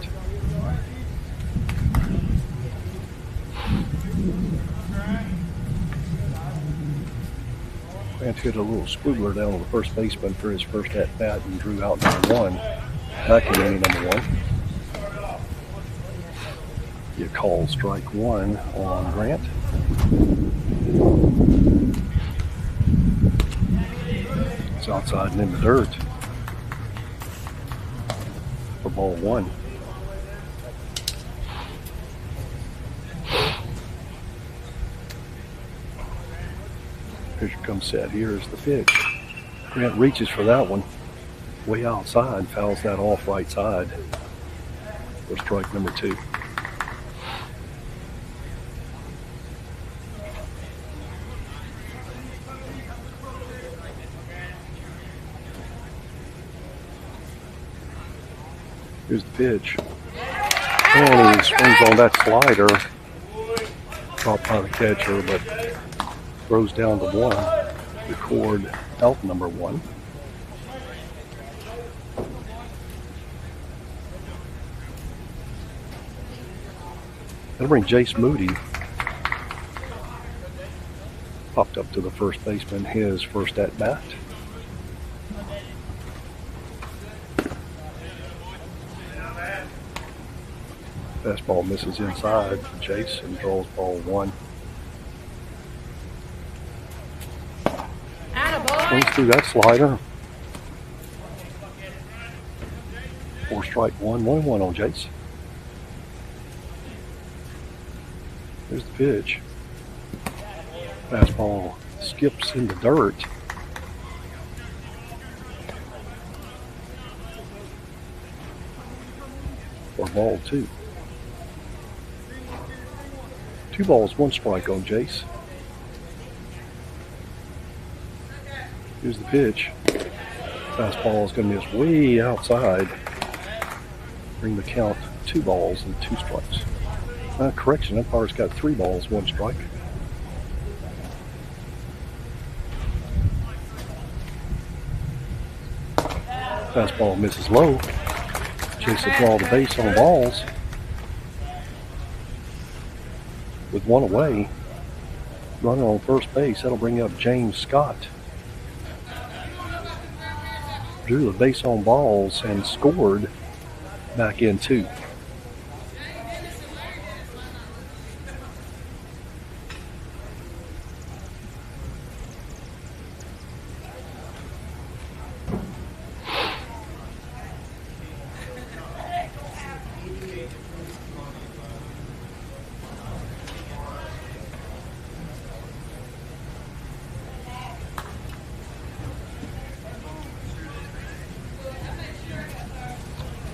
Grant hit a little squiggler down on the first baseman for his first at-bat and drew out number 1. Back in inning number 1. You call strike 1 on Grant. It's outside and in the dirt for ball 1. Here comes set. Here's the pitch. Grant reaches for that one. Way outside, fouls that off right side for strike number 2. Here's the pitch. And he swings on that slider. Caught by the catcher, but throws down to 1. Record out number 1. That'll bring Jace Moody popped up to the first baseman, his first at bat. Fastball misses inside for Jace and draws ball 1. Swings through that slider. 4 strike 1, 1-1 on Jace. There's the pitch. Fastball skips in the dirt. For ball 2. 2 balls, 1 strike on Jace. Here's the pitch. Fastball is going to miss way outside. Bring the count 2 balls and 2 strikes. Correction, umpire's got 3 balls, 1 strike. Fastball misses low. Jace will draw the base on balls. With 1 away, runner on first base, that'll bring up James Scott. Drew the base on balls and scored back in 2.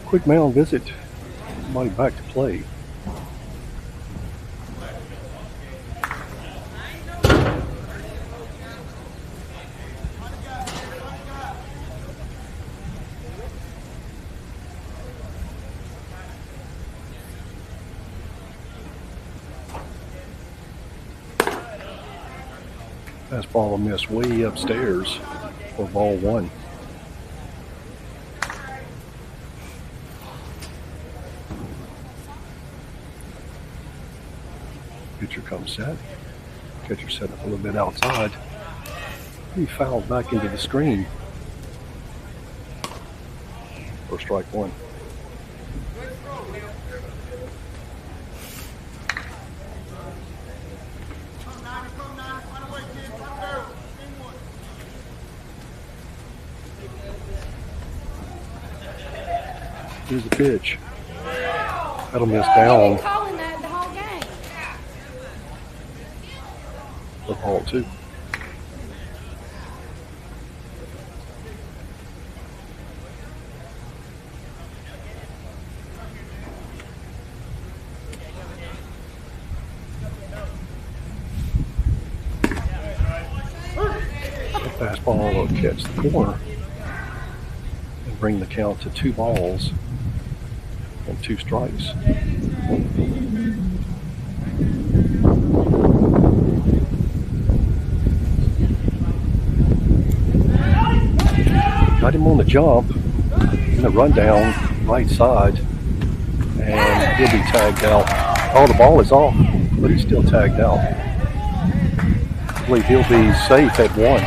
Quick mound visit. Somebody back to play. Fastball will miss way upstairs for ball 1. Pitcher comes set. Catcher set up a little bit outside. He fouled back into the screen. For strike 1. Here's the pitch. That'll miss down. Calling that the whole game. For ball 2. The fastball will catch the corner and bring the count to 2 balls and 2 strikes. Got him on the jump in the rundown right side, and he'll be tagged out. Oh, the ball is off, but he's still tagged out. I believe he'll be safe at 1.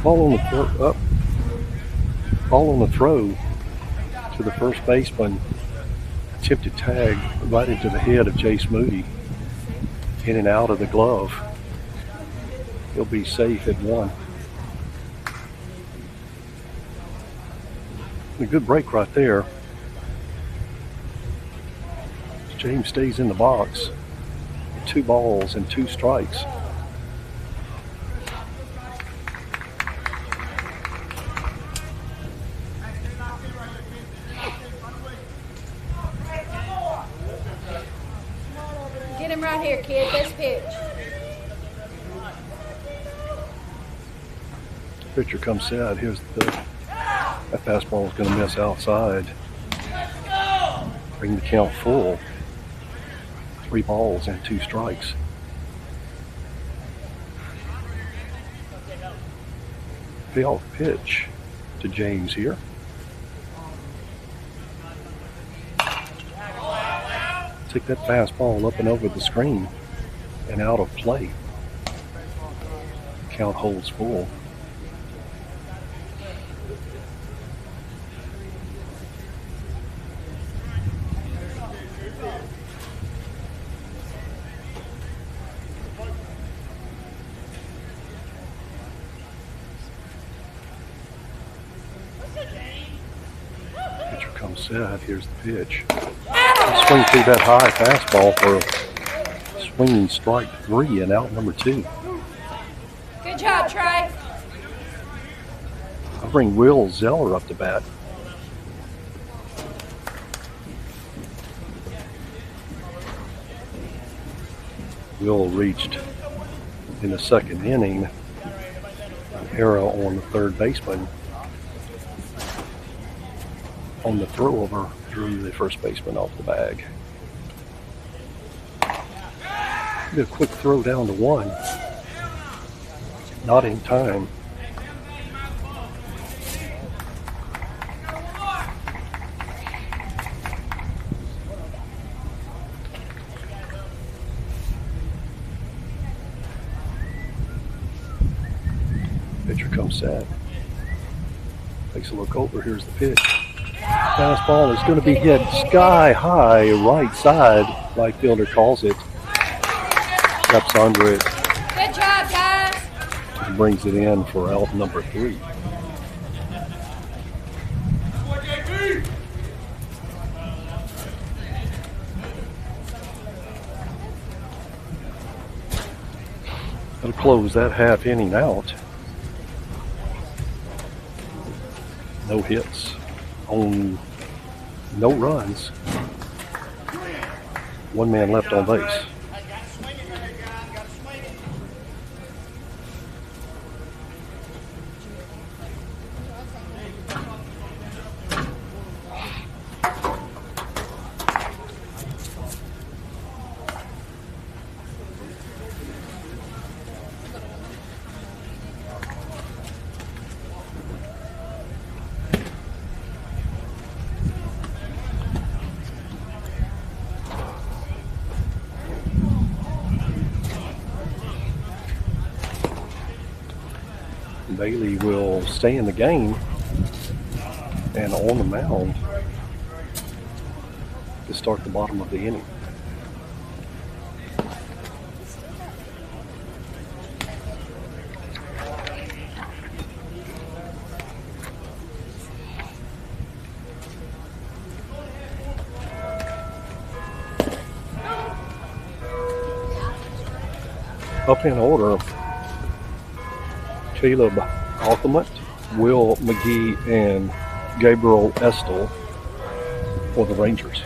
Ball on the ball on the throw to the first baseman. Attempted tag right into the head of Jace Moody, in and out of the glove. He'll be safe at 1. A good break right there. James stays in the box. 2 balls and 2 strikes. Get him right here, kid. This pitch. Pitcher comes set. Here's that fastball is going to miss outside. Bring the count full. 3 balls and 2 strikes. Payoff pitch to James here. Take that fastball up and over the screen and out of play. Count holds full. comes set. Here's the pitch. Swing through that high fastball for swinging strike 3 and out number 2. Good job, Trey. I'll bring Will Zeller up to bat. Will reached in the second inning an error on the third baseman. On the throwover, drew the first baseman off the bag. Did a quick throw down to 1. Not in time. Pitcher comes set. Takes a look over. Here's the pitch. Fastball is going to be hit sky high right side. Right fielder calls it. Steps under it. Good job, guys. And brings it in for out number 3. That'll close that half inning out. No hits on no runs. 1 man left on base. Bailey will stay in the game and on the mound to start the bottom of the inning. Up in order, Caleb Althemut, Will McGee, and Gabriel Estel for the Rangers.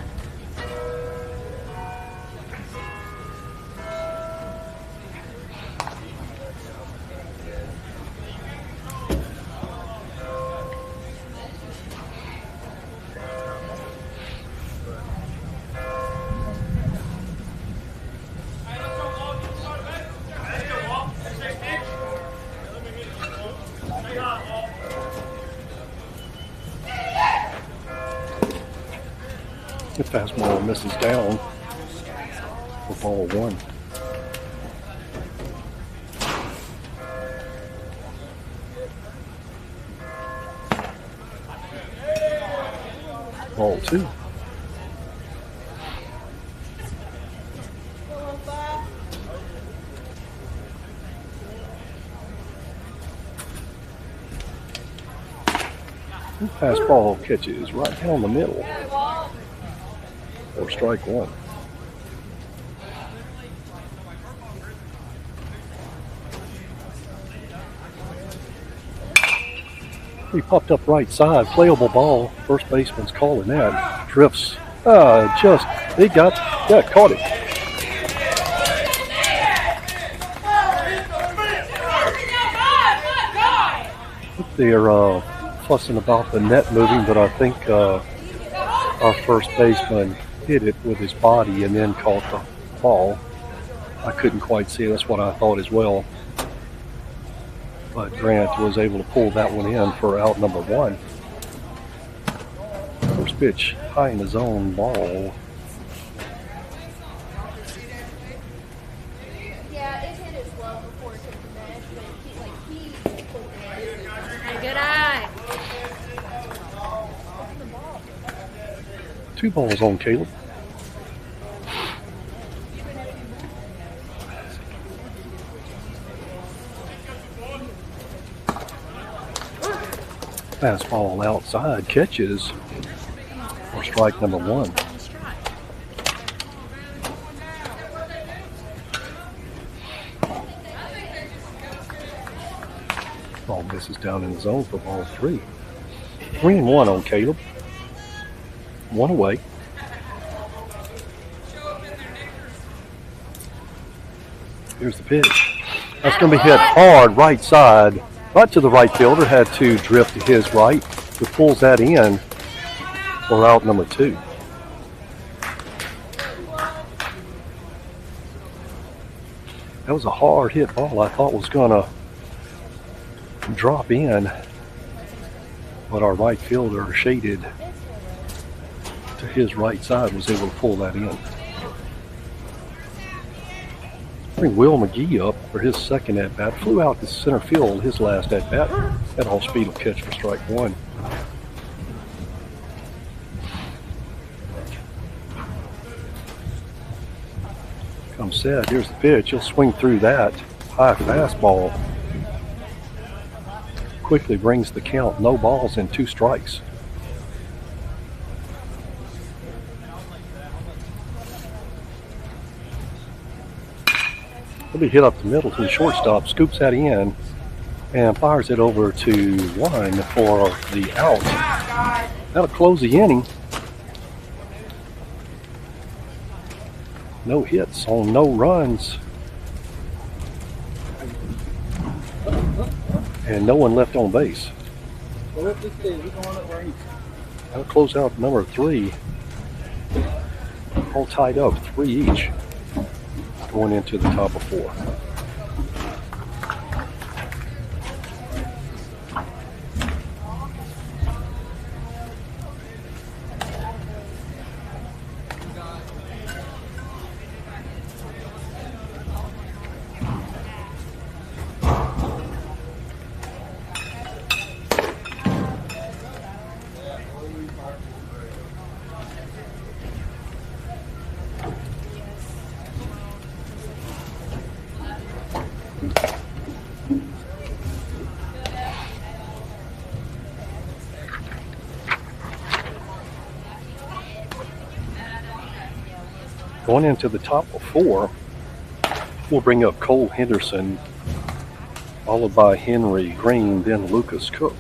The fastball misses down for ball 1. Ball 2. Fastball catches right down the middle. Or strike 1. He popped up right side, playable ball. First baseman's calling that. Drifts, he caught it. They're fussing about the net moving, but I think our first baseman hit it with his body and then caught the ball. I couldn't quite see. That's what I thought as well. But Grant was able to pull that one in for out number 1. First pitch, high in the zone, ball. Yeah, it hit his glove before it took the match, but he pulled it. Good eye. 2 balls on Caleb. Fastball outside, catches strike number 1. Ball misses down in the zone for ball 3. 3-1 on Caleb. 1 away. Here's the pitch. That's going to be hit hard right side, right to the right fielder. Had to drift to his right, who pulls that in for out number 2. That was a hard hit ball. I thought was going to drop in, but our right fielder shaded to his right side, was able to pull that in. Bring Will McGee up for his second at bat. Flew out to center field his last at bat. At all speed will catch for strike 1. Comes set. Here's the pitch. He'll swing through that high fastball. Quickly brings the count. No balls and 2 strikes. He'll be hit up the middle to the shortstop. Scoops that in and fires it over to 1 for the out. That'll close the inning. No hits on no runs. And no one left on base. That'll close out number 3. All tied up, 3 each. Going into the top of 4. Going into the top of 4, we'll bring up Cole Henderson, followed by Henry Green, then Lucas Cook.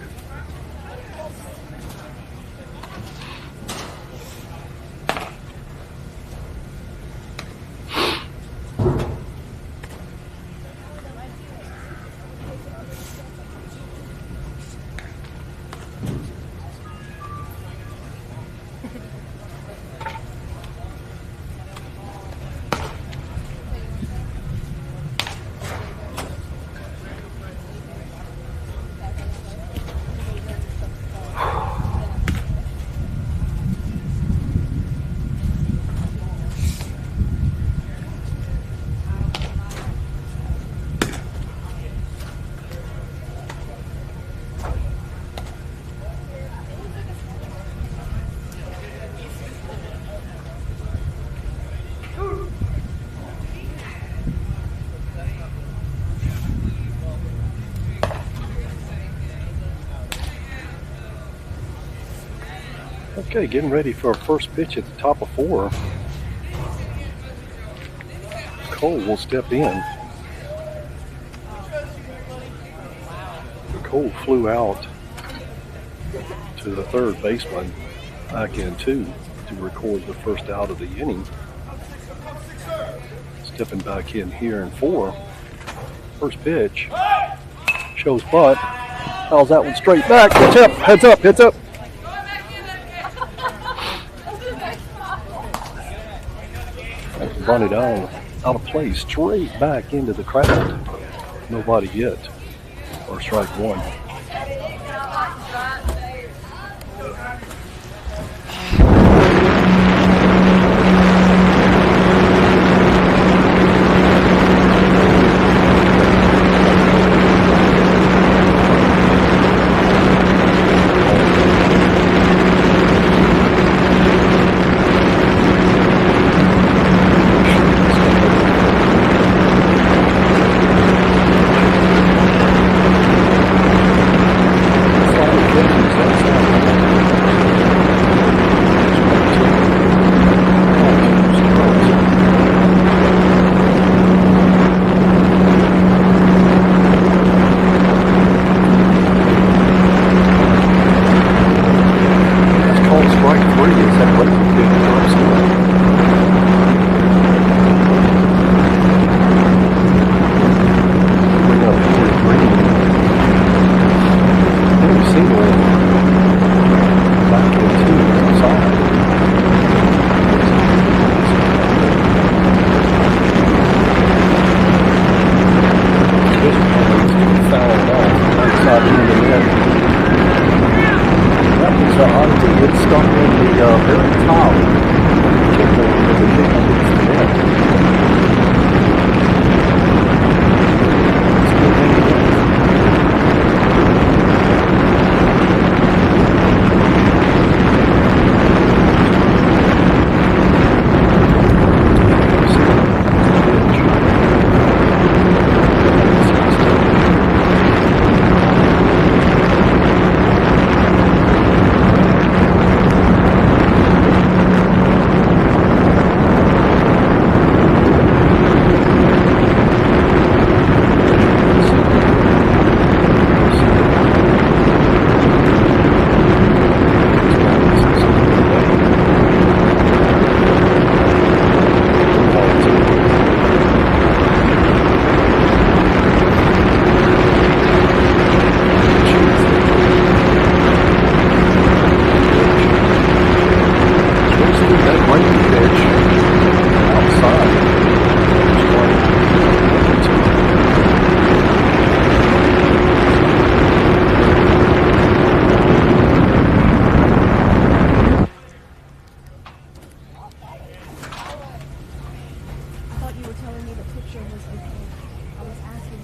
Okay, getting ready for a first pitch at the top of 4. Cole will step in. Cole flew out to the third baseman back in 2 to record the first out of the inning. Stepping back in here in 4. First pitch. Shows butt. Fouls that one straight back. Heads up, heads up, heads up. Run it out of play, straight back into the crowd. Nobody hit. Or strike 1. breaking pitch drops in. Bring up Henry Green. Henry single back into the side. This one fouled off. That's not in the net. That was oddity. It's stuck in the very top. Kick over the kick against the net. Still hanging on.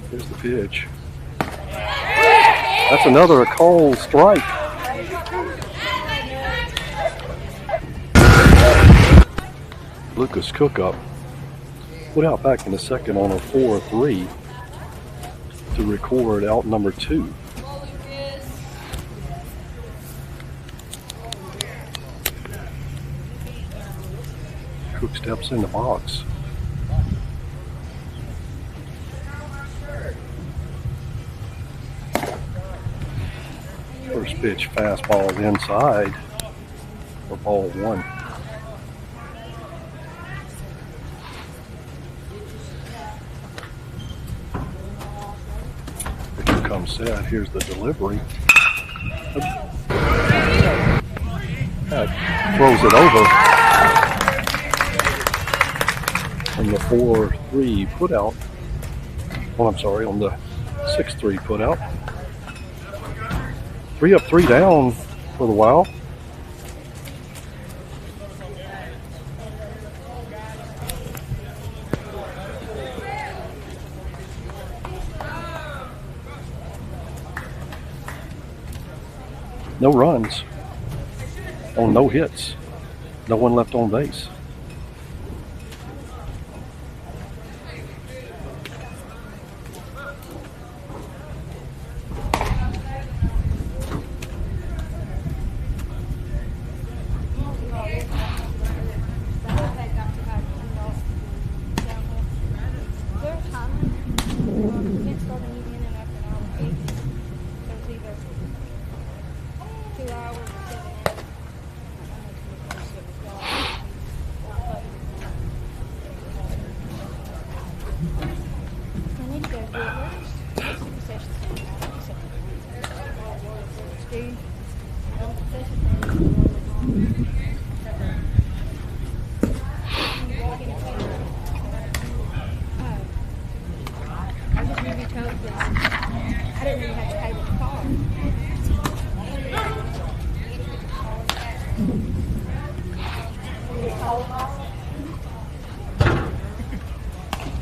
Here's the pitch. That's another called strike. Lucas Cook up. Put out back in the second on a 4-3 to record out number 2. Cook steps in the box. First pitch fastball inside for ball 1. Pitcher comes set. Here's the delivery. That throws it over. On the 4-3 put out. Well, I'm sorry, on the 6-3 put out. 3 up, 3 down for the Wild. No runs on no hits. No one left on base.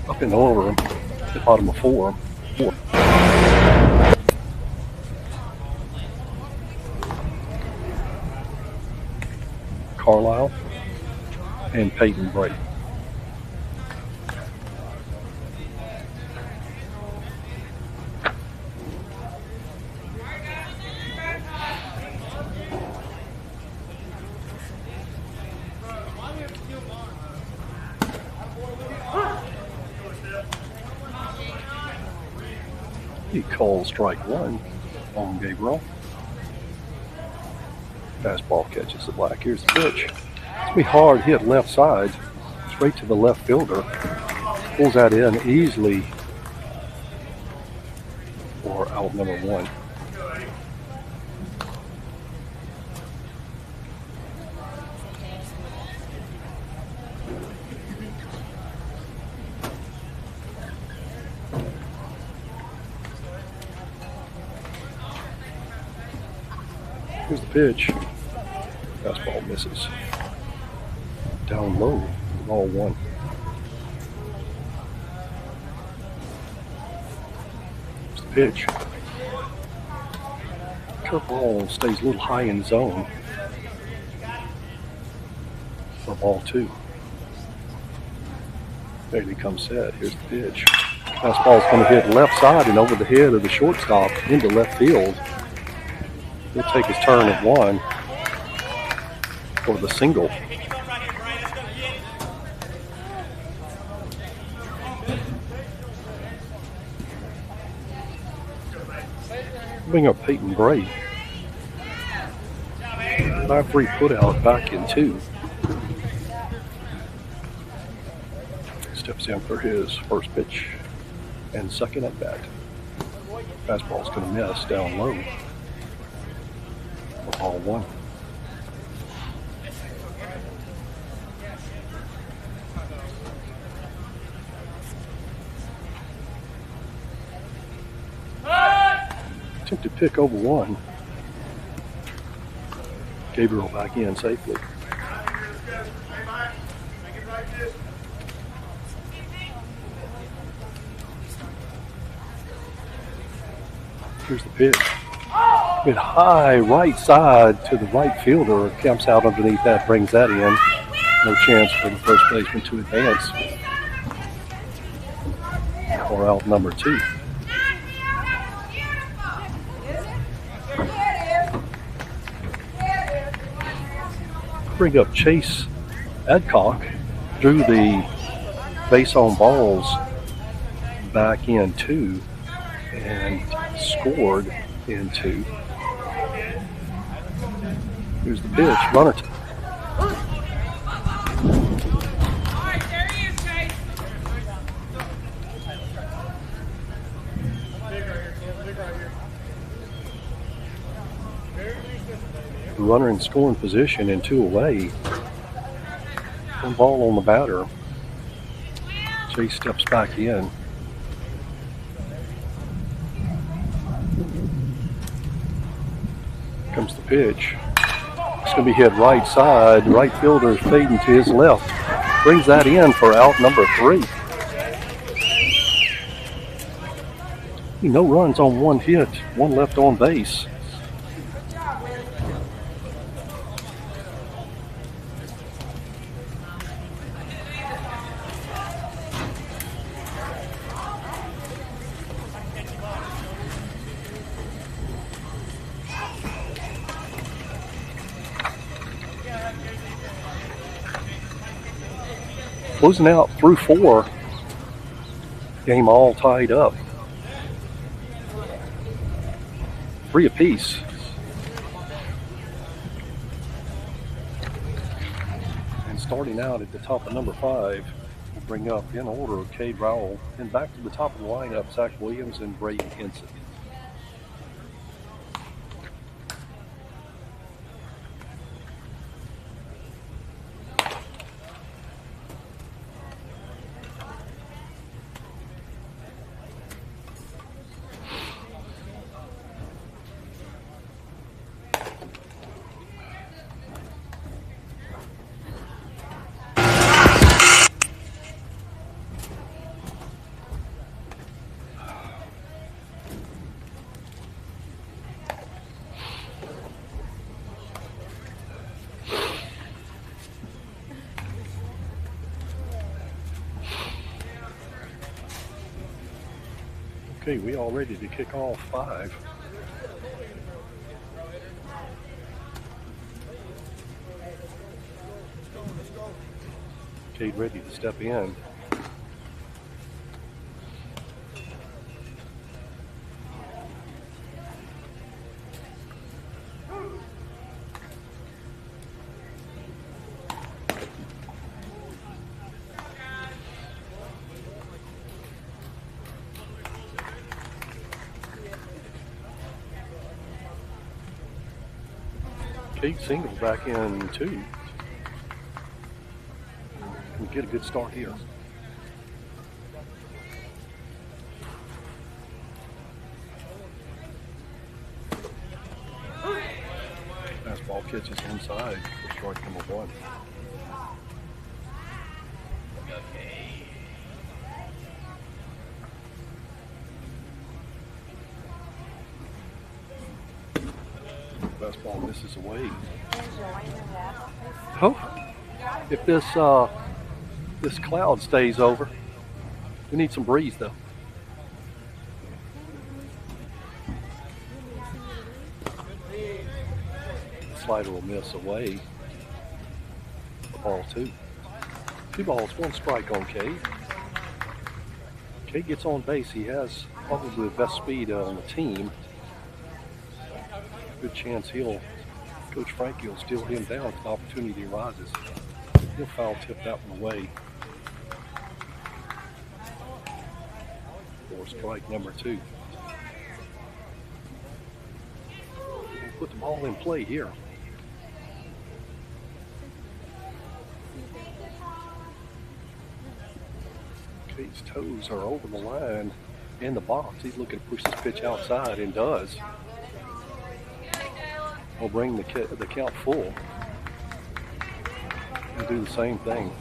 Up and over the bottom of 4. Carlisle and Peyton Brady. He calls strike 1 on Gabriel. Fastball catches the black. Here's the pitch. It's be hard hit left side, straight to the left fielder. Pulls that in easily for out number 1. Here's the pitch. Fastball misses. Down low, ball 1. Here's the pitch. Curveball stays a little high in zone for ball 2. There he comes set. Here's the pitch. Fastball's going to hit left side and over the head of the shortstop into left field. He'll take his turn at 1 for the single. Bring up Peyton Bray. 5-3 put out back in 2. Steps in for his first pitch and second at bat. Fastball's going to miss down low for ball 1. Attempted pick over 1. Gabriel back in safely. Here's the pitch. Hit high right side to the right fielder. Camps out underneath that, brings that in. No chance for the first baseman to advance. For out number 2. Bring up Chase Adcock. Drew the base on balls back in 2 and scored in 2. Here's the pitch. Runner. The runner in scoring position and 2 away. 1 ball on the batter. Chase steps back in. Comes the pitch. It's going to be hit right side. Right fielder is fading to his left. Brings that in for out number 3. No runs on 1 hit. 1 left on base. Closing out through 4. Game all tied up. 3 apiece. And starting out at the top of number 5, we'll bring up in order Cade Rowell. And back to the top of the lineup, Zach Williams and Brayden Henson. Okay, we all ready to kick off 5. Cade ready to step in. Kate single back in 2. Can we get a good start here? Fastball catches inside for strike number 1. Fastball misses away. Oh, if this cloud stays over, we need some breeze though. Slider will miss away. Ball 2. 2 balls, 1 strike on Cade. Cade gets on base. He has probably the best speed on the team. Good chance Coach Frankie will steal him down if the opportunity arises. He'll foul tip that one away. For strike number 2. We'll put the ball in play here. Cade's toes are over the line in the box. He's looking to push this pitch outside and does. We'll bring the count full and do the same thing.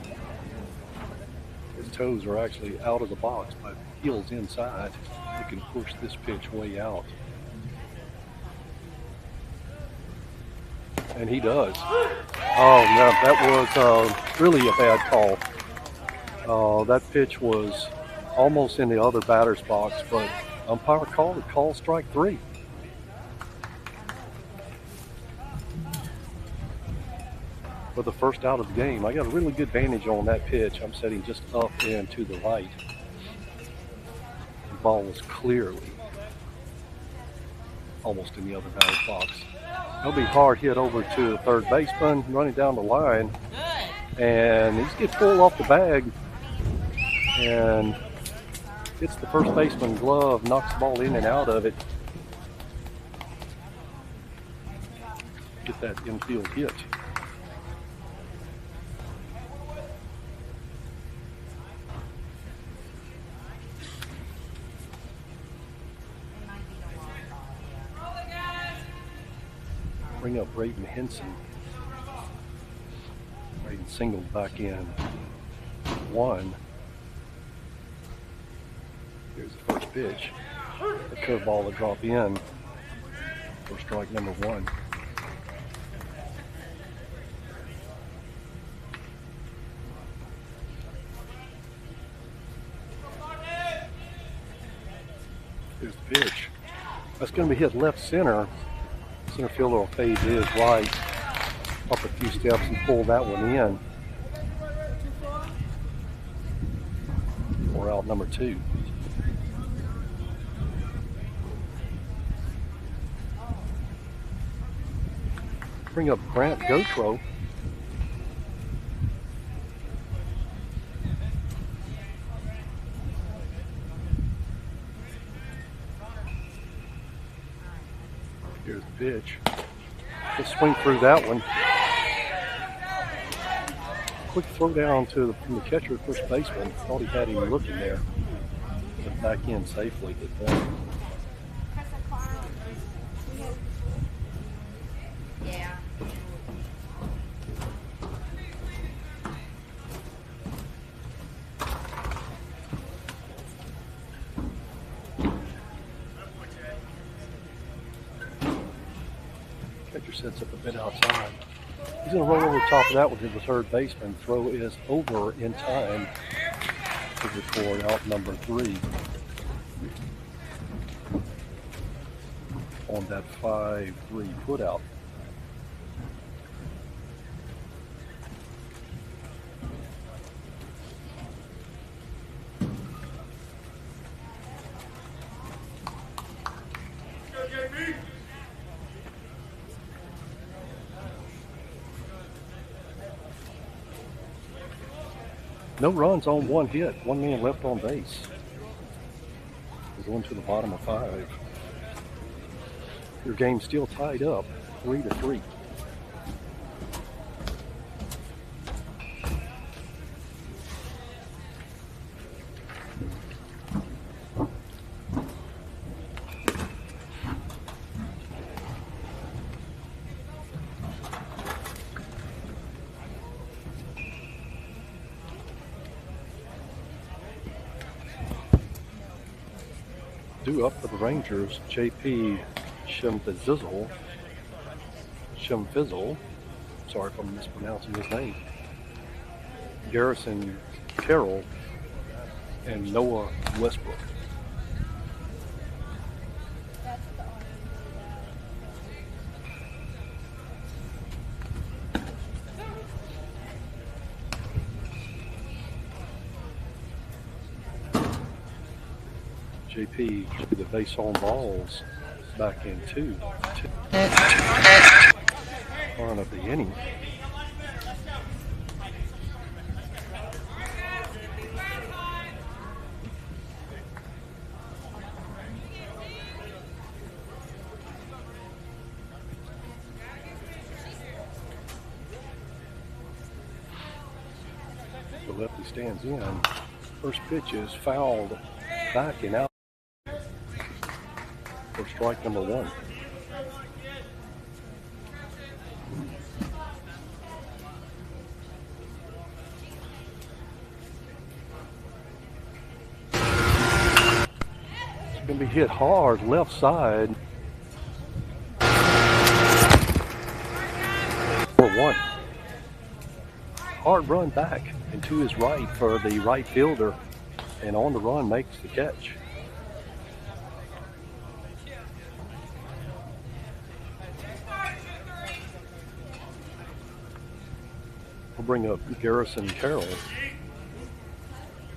His toes are actually out of the box, but heels inside. He can push this pitch way out. And he does. Oh no, that was really a bad call. That pitch was almost in the other batter's box, but umpire called it. Call strike 3. For the first out of the game. I got a really good vantage on that pitch. I'm setting just up and to the right. The ball was clearly almost in the other batter's box. He'll be hard hit over to the third baseman, running down the line, and he's get full off the bag and hits the first baseman glove, knocks the ball in and out of it. Get that infield hit. Bring up Braden Henson. Braden singled back in 1. Here's the first pitch. The curveball will drop in for strike number 1. Here's the pitch. That's going to be hit left center. Center fielder will fade to his right, up a few steps and pull that one in for out number 2. Bring up Grant Gotro. Here's the pitch. Just swing through that one. Quick throw down from the catcher at first baseman. Thought he had him looking there. But back in safely at 1. Yeah. Catcher sets up a bit outside. He's going to roll over the top of that one to the third baseman. Throw is over in time to record out number 3 on that 5-3 put out. No runs on 1 hit, 1 man left on base. We're going to the bottom of 5. Your game's still tied up, 3-3. Due up for the Rangers, J.P. Shimfizzle. Sorry if I'm mispronouncing his name. Garrison Carroll and Noah Westbrook. JP the base on balls back in two. Front of the inning. The lefty stands in. First pitch is fouled back and out for strike number one. It's going to be hit hard left side for one. Hard run back and to his right for the right fielder, and on the run makes the catch. We'll bring up Garrison Carroll.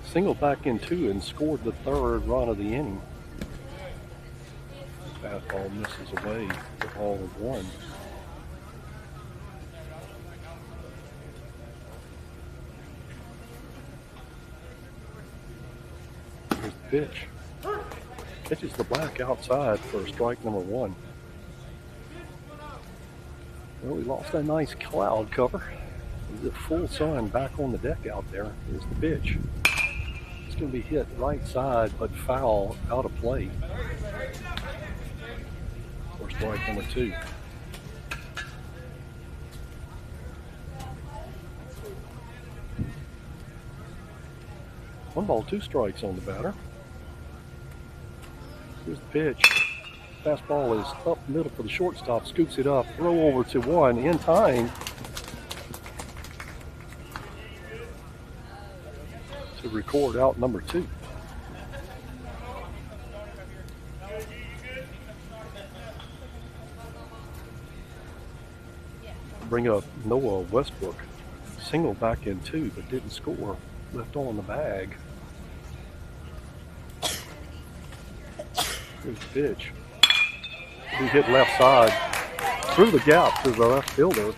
Singled back in two and scored the third run of the inning. Fastball misses away for ball of one. Here's the pitch. Catches the black outside for strike number one. Well, we lost that nice cloud cover. The full sun back on the deck out there. Here's the pitch. It's going to be hit right side, but foul out of play for strike number two. One ball, two strikes on the batter. Here's the pitch. Fastball is up middle for the shortstop. Scoops it up. Throw over to one in time to record out number two. Bring up Noah Westbrook. Single back in two, but didn't score. Left on the bag. Here's the pitch. He hit left side through the gap to the left fielder.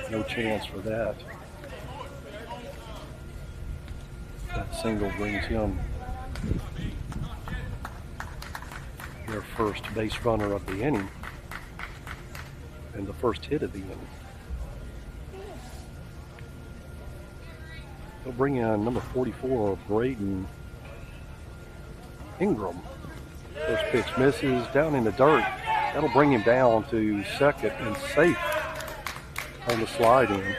No chance for that. That single brings him their first base runner of the inning and the first hit of the inning. They'll bring in number 44, Braden Ingram. First pitch misses down in the dirt. That'll bring him down to second and safe on the slide in.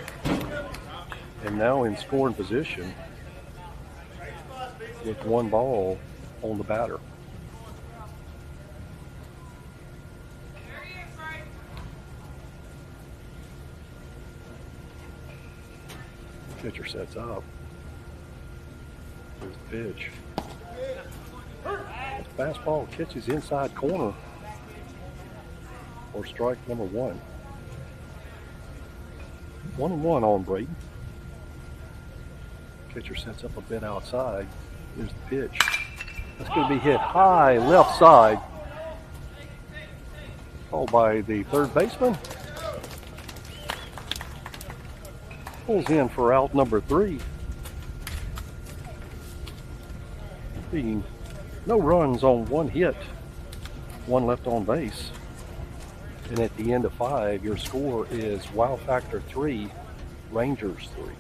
And now in scoring position with one ball on the batter. Pitcher sets up. Here's the pitch. Fastball catches inside corner for strike number one. 1-1 on Braden. Catcher sets up a bit outside. Here's the pitch. That's going to be hit high left side. Called by the third baseman. Pulls in for out number three. No runs on one hit. One left on base. And at the end of 5, your score is Wow Factor 3, Rangers 3.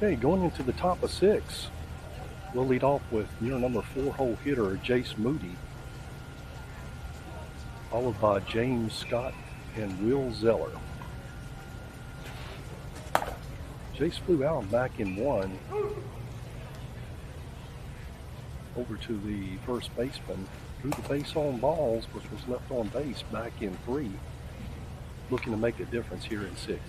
Okay, going into the top of 6. We'll lead off with near number 4 hole hitter Jace Moody, followed by James Scott and Will Zeller. Jace flew out back in 1. Over to the first baseman, drew the base on balls, which was left on base back in 3. Looking to make a difference here in 6.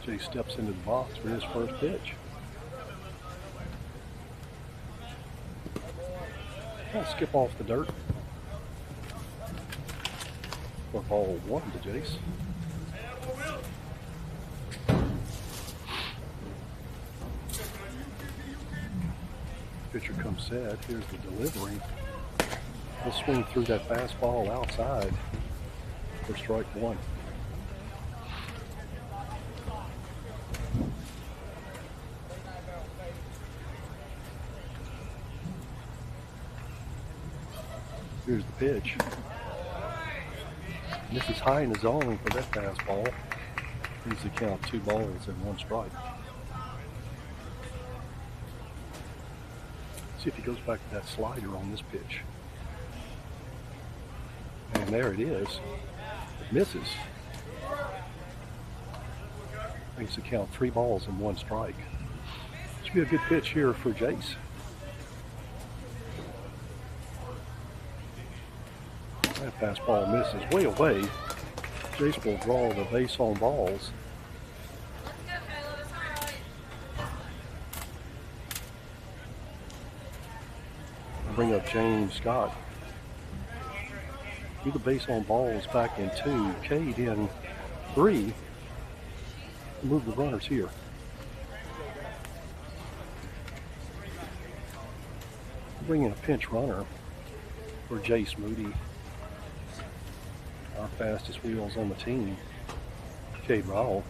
Jay steps into the box for his first pitch. I'll skip off the dirt. For ball 1 to Jace. Pitcher comes set. Here's the delivery. He'll swing through that fastball outside for strike 1. Here's the pitch. This is high in the zone for that fastball. Needs to count 2 balls and 1 strike. See if he goes back to that slider on this pitch. And there it is. It misses. Needs to count 3 balls and 1 strike. Should be a good pitch here for Jace. That fastball misses way away. Jace will draw the base on balls. Bring up James Scott. Do the base on balls back in 2. Cade in 3. Move the runners here. Bring in a pinch runner for Jace Moody. Our fastest wheels on the team. Cade Rowell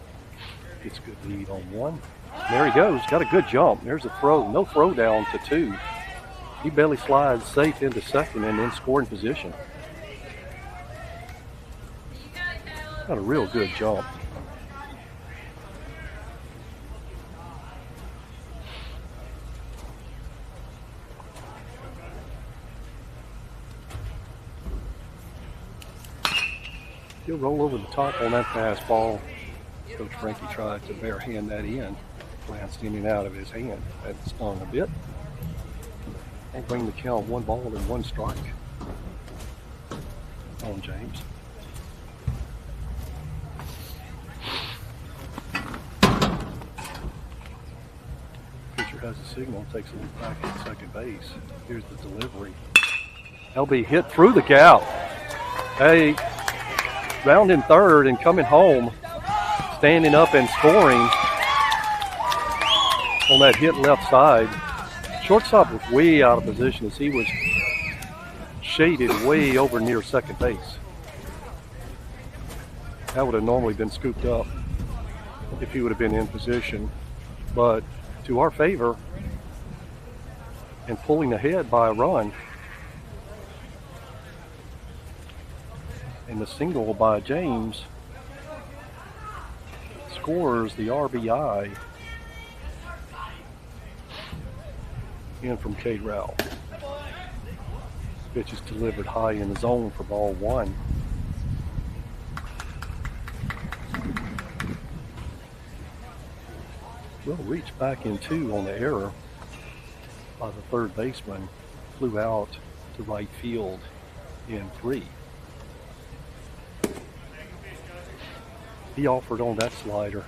gets a good lead on 1. There he goes. Got a good jump. There's a throw. No throw down to 2. He belly slides safe into second and in scoring position. Got a real good jump. He'll roll over the top on that fastball. Coach Frankie tried to barehand that in. Glanced in and out of his hand. That stung a bit. And bring the count 1 ball and 1 strike on James. Pitcher has a signal, takes a look back at second base. Here's the delivery. That'll be hit through the gap. Hey, rounding third and coming home, standing up and scoring on that hit left side. Shortstop was way out of position as he was shaded way over near second base. That would have normally been scooped up if he would have been in position. But to our favor and pulling ahead by a run. And the single by James scores the RBI in from Cade Rowell. Pitch is delivered high in the zone for ball 1. Will reach back in 2 on the error by the third baseman. Flew out to right field in 3. He offered on that slider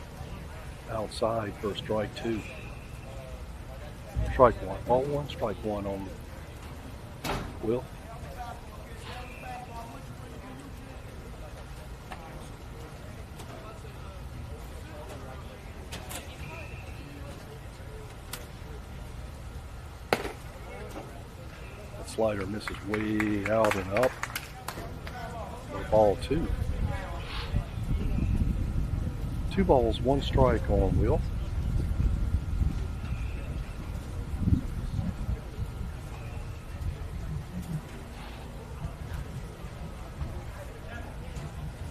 outside for strike 2. Strike 1. Ball 1, strike 1 on Will. That slider misses way out and up for ball 2. 2 balls, 1 strike on Will.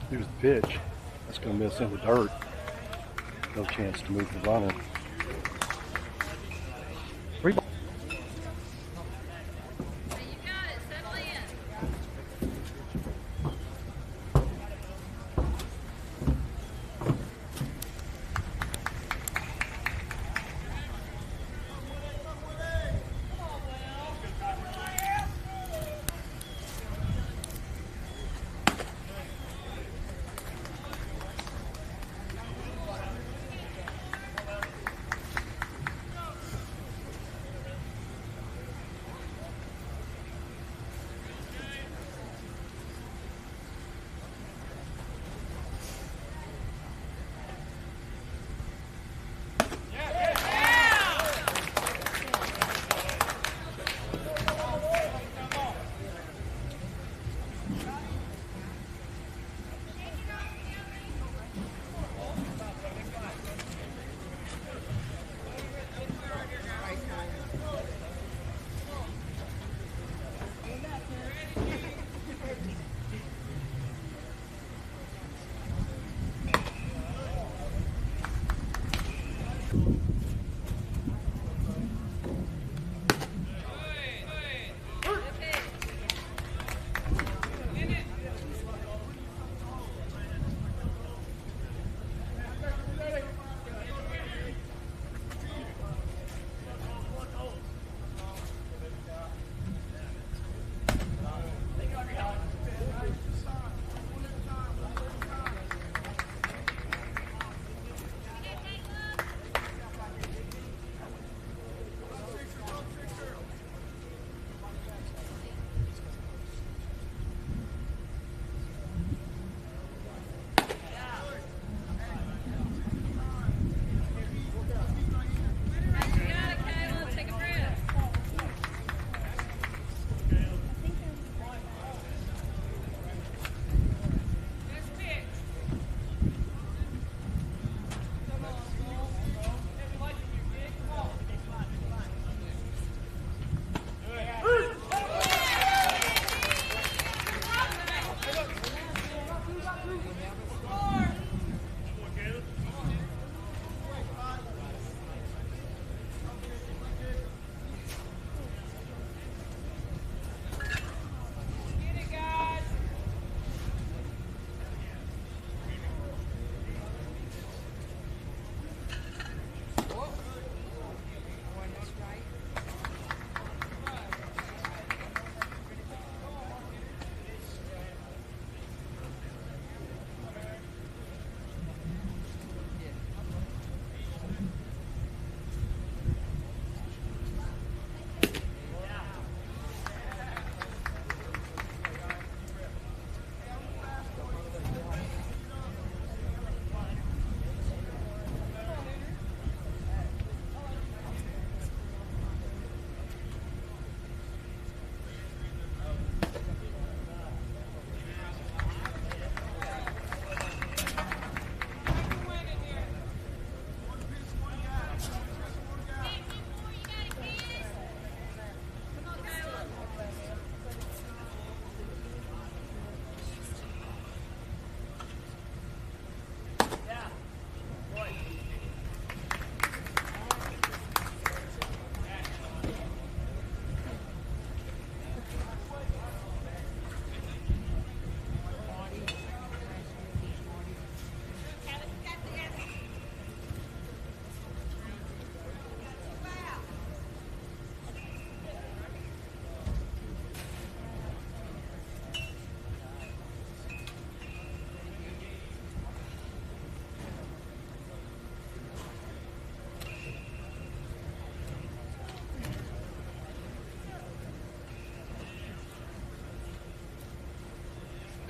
Here's the pitch. That's going to miss in the dirt. No chance to move the runner. 3 balls. You got it. Settle in.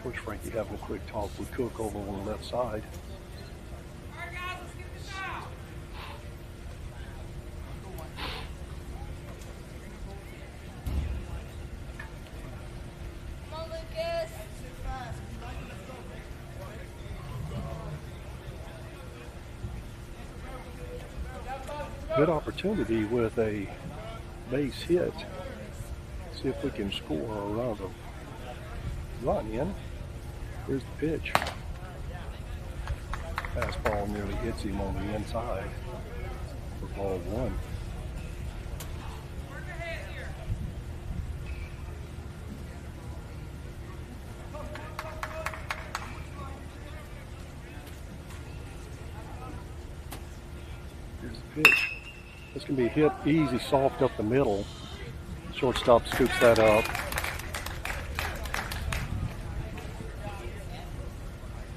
Coach Frankie having a quick talk with Cook over on the left side. All right, guys, let's get this out. Come on, Lucas. Good opportunity with a base hit. See if we can score a run of run in. Here's the pitch. Fastball nearly hits him on the inside for ball one. Here's the pitch. This can be hit easy, soft up the middle. Shortstop scoops that up.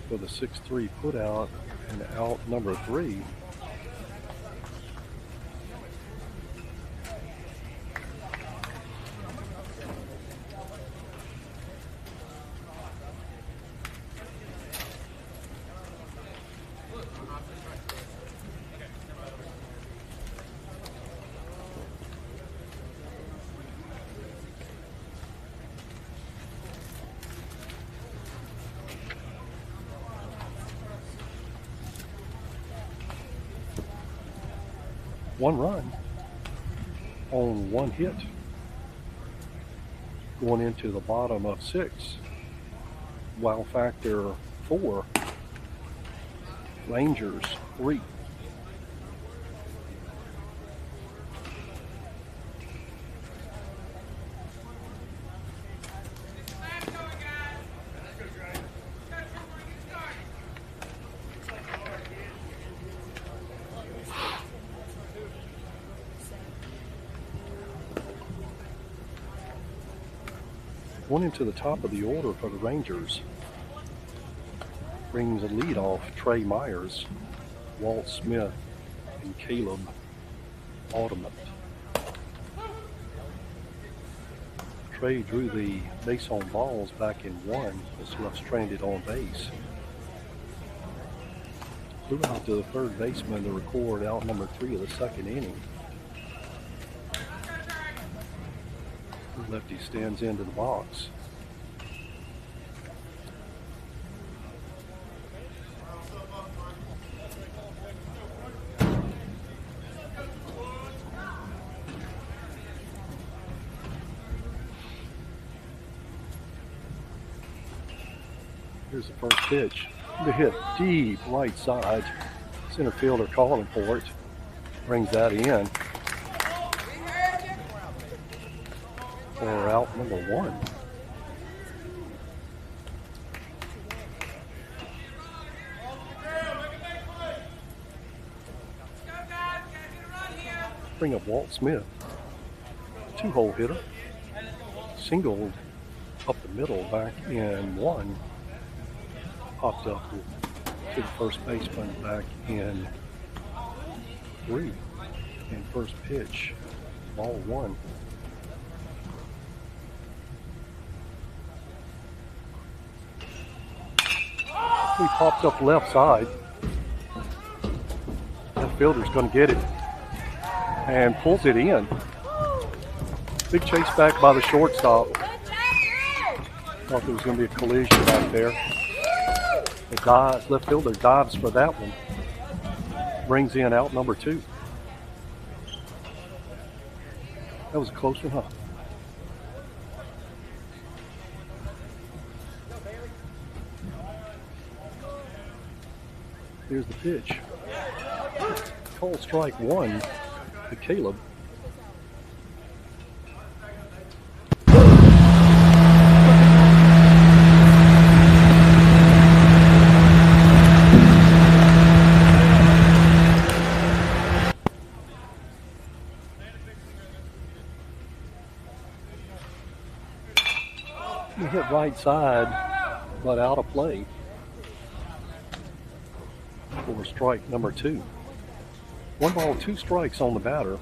For the 6-3 put out and out number 3. One run on one hit. Going into the bottom of 6. Wow factor 4. Rangers 3. One into the top of the order for the Rangers. Brings a lead off Trey Myers, Walt Smith, and Caleb Alderman. Trey drew the base on balls back in 1, was left stranded on base. Flew out to the third baseman to record out number 3 of the second inning. Lefty stands into the box. Here's the first pitch. The hit deep right side. Center fielder calling for it. Brings that in. For out number 1. Bring up Walt Smith. 2-hole hitter. Singled up the middle back in 1. Popped up to the first baseman back in 3. And first pitch, ball 1. He popped up left side. That fielder's going to get it and pulls it in. Big chase back by the shortstop. Thought there was going to be a collision back there. The dives, left fielder dives for that one. Brings in out number 2. That was a close one, huh? Here's the pitch. Call strike 1 to Caleb. He hit right side, but out of play. For strike number 2. 1 ball, 2 strikes on the batter.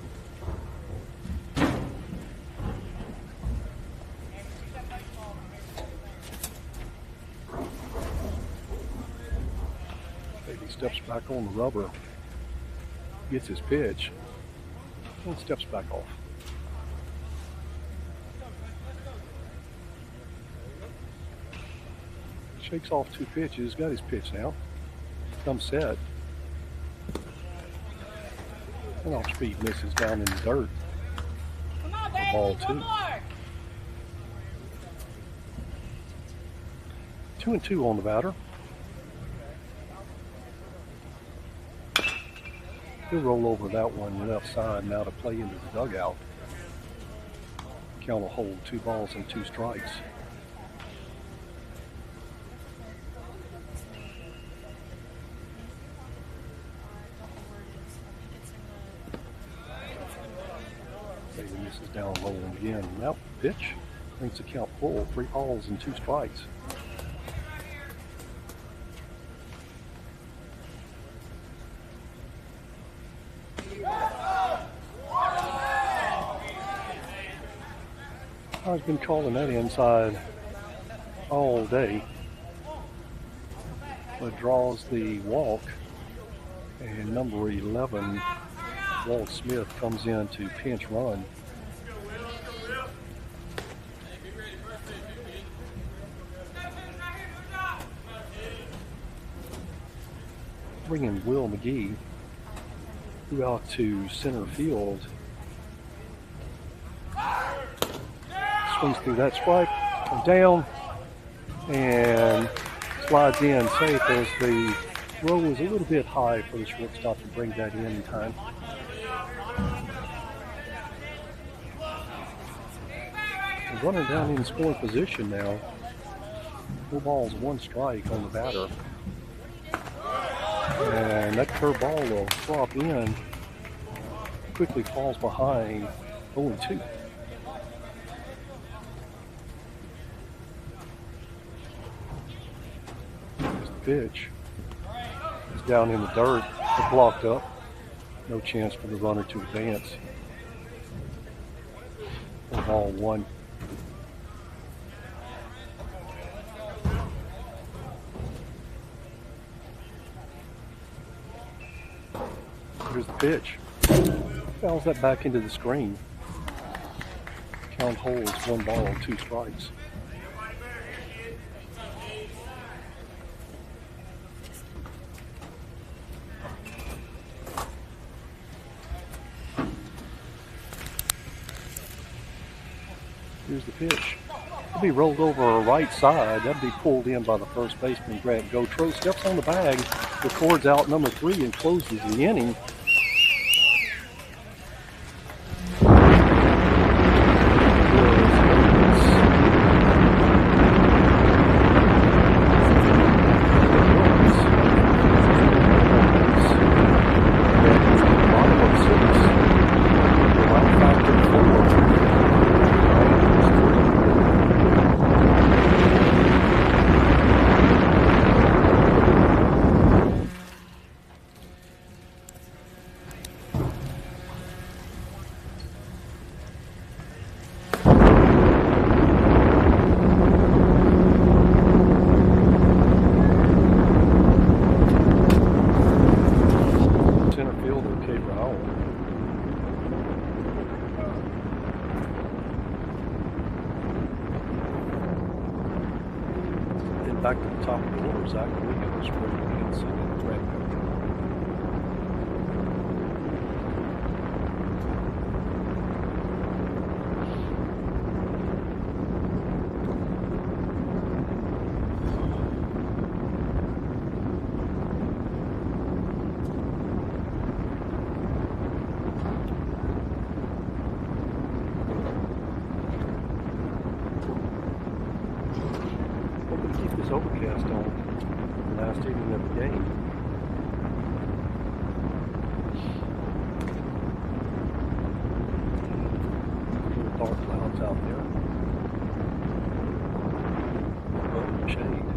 Baby steps back on the rubber, gets his pitch, and steps back off. Shakes off 2 pitches, got his pitch now. Comes set. And off speed misses down in the dirt. Come on, For baby. ball One 2. more. 2-2 on the batter. He'll roll over that one left side now to play into the dugout. Count will hold 2 balls and 2 strikes. Bailey misses down, rolling again. Now pitch brings the count full. 3 balls and 2 strikes. I've been calling that inside all day, but draws the walk, and number 11, Walt Smith, comes in to pinch run. Bringing Will McGee, who out to center field. Swings through that strike, down, and slides in safe as the row was a little bit high for the shortstop to bring that in time. The runner down in scoring position now. 4 balls, 1 strike on the batter. And that curveball will drop in, quickly falls behind 0-2. Pitch. It's down in the dirt. It's blocked up. No chance for the runner to advance. Ball 1. Here's the pitch. Fouls that back into the screen. Count holds 1 ball, 2 strikes. Here's the pitch. It'll be rolled over right side. That'll be pulled in by the first baseman, Grant Gotro. Steps on the bag, records out number 3, and closes the inning. Back to the top of the order, Zach Williams, Ray Hanson, and Greg Gotro. Overcast on the last inning of the game. Little dark clouds out there. Above the shade.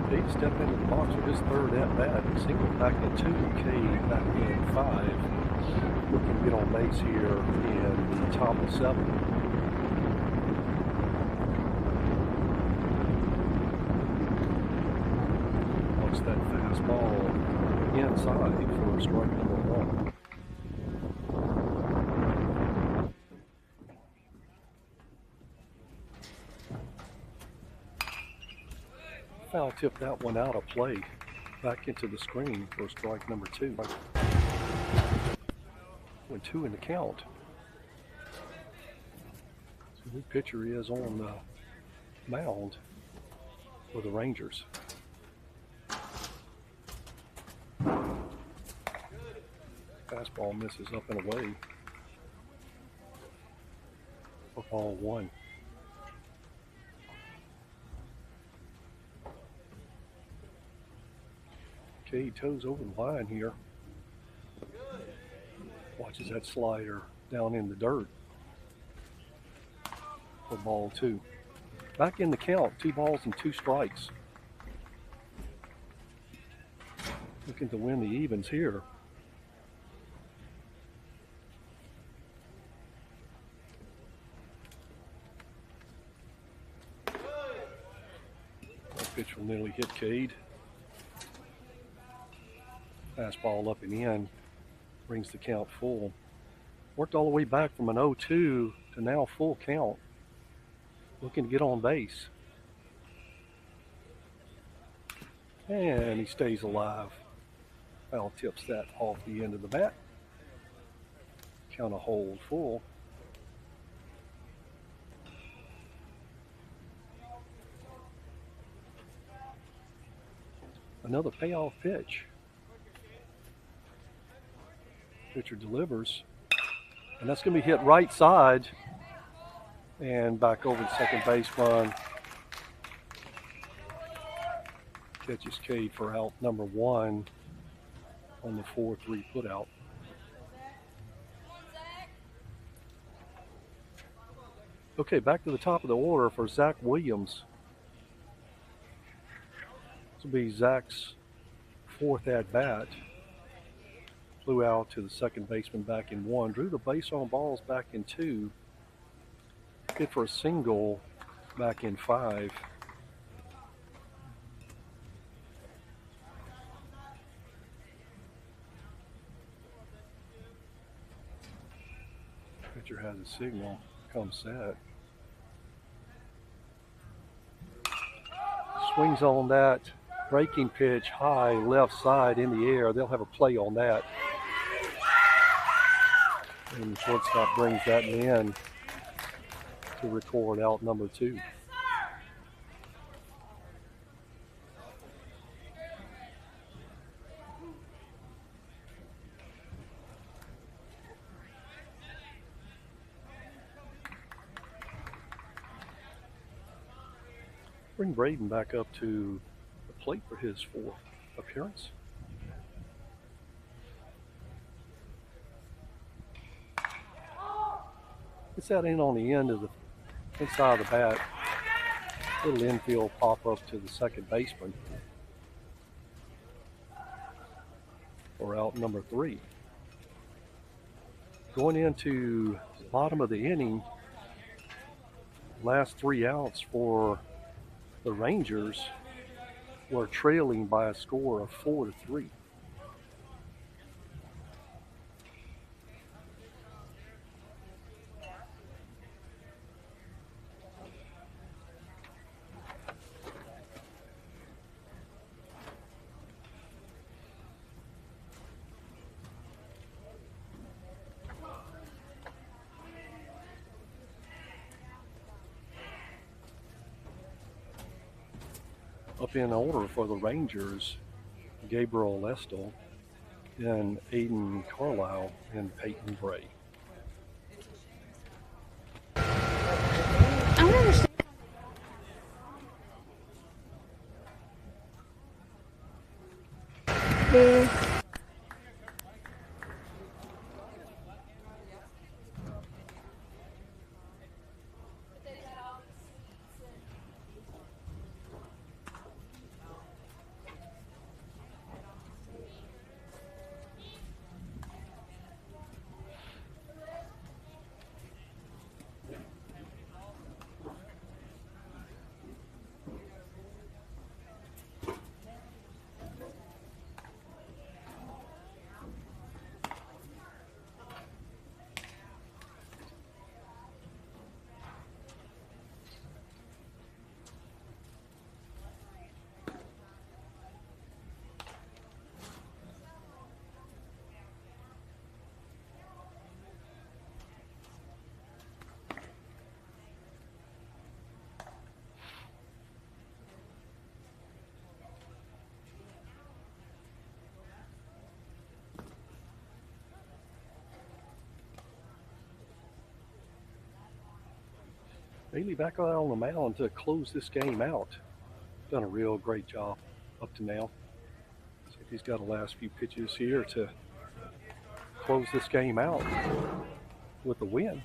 Pete stepped into the box with his 3rd at bat. Single back in 2, K back in 5. Looking to get on base here in the top of 7. Looks that fastball inside for strike number 1. Foul tipped that one out of play. Back into the screen for strike number 2. Went 2 in the count. So the pitcher is on the mound for the Rangers. Fastball misses up and away for ball 1. Cade toes over the line here. Watches that slider down in the dirt for ball 2. Back in the count, 2 balls and 2 strikes. Looking to win the evens here. That pitch will nearly hit Cade. Fastball up and in, brings the count full. Worked all the way back from an 0-2 to now full count. Looking to get on base. And he stays alive. Foul tips that off the end of the bat. Count a hold full. Another payoff pitch. Pitcher delivers, and that's going to be hit right side and back over the second baseman. Catches Cade for out number 1 on the 4-3 putout. Okay, back to the top of the order for Zach Williams. This will be Zach's 4th at bat. Flew out to the second baseman back in 1. Drew the base on balls back in 2. Hit for a single back in 5. Pitcher has a signal. Comes set. Swings on that breaking pitch high left side in the air. They'll have a play on that. And the shortstop brings that in to record out number 2. Bring Braden back up to the plate for his 4th appearance. Gets that in on the end of the inside of the bat. Little infield pop up to the second baseman for out number 3. Going into the bottom of the inning, last 3 outs for the Rangers were trailing by a score of 4-3. Up in order for the Rangers, Gabriel Lestel, and Aiden Carlisle, and Peyton Bray. I don't understand. Bailey back out on the mound to close this game out. Done a real great job up to now. So he's got the last few pitches here to close this game out with the win.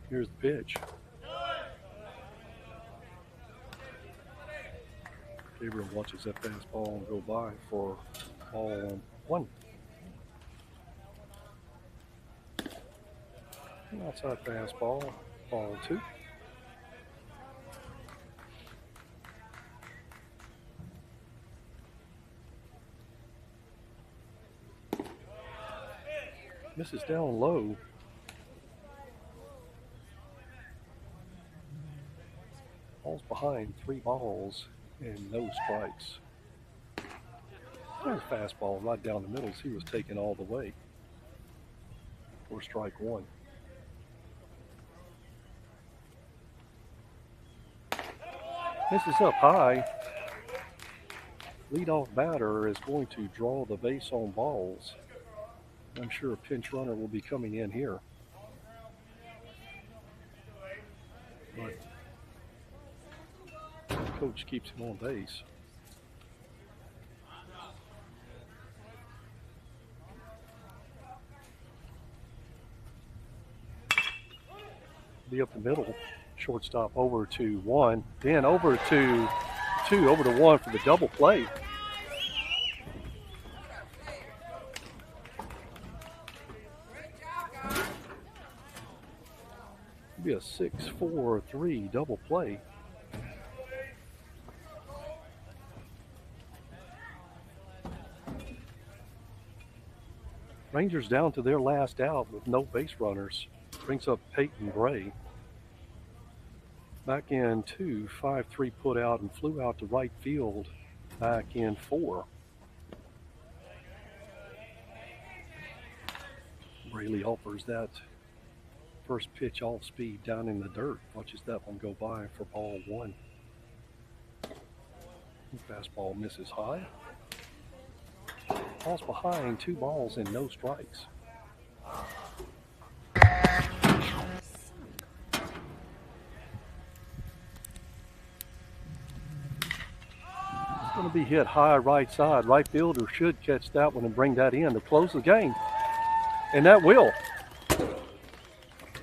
Here's the pitch. Gabriel watches that fastball go by for ball 1. Outside fastball, ball 2. Misses down low. Ball's behind, 3 balls and no strikes. There's a fastball right down the middle. He was taken all the way for strike 1. This is up high. Leadoff batter is going to draw the base on balls. I'm sure a pinch runner will be coming in here. But coach keeps him on base. Be up the middle. Shortstop over to 1, then over to 2, over to 1 for the double play. It'll be a 6-4-3 double play. Rangers down to their last out with no base runners. Brings up Peyton Gray. Back in 2, 5-3 put out and flew out to right field back in 4. Braley offers that first pitch off speed down in the dirt. Watches that one go by for ball 1. Fastball misses high. Ball's behind, 2 balls and no strikes. It's going to be hit high right side. Right fielder should catch that one and bring that in to close the game. And that will.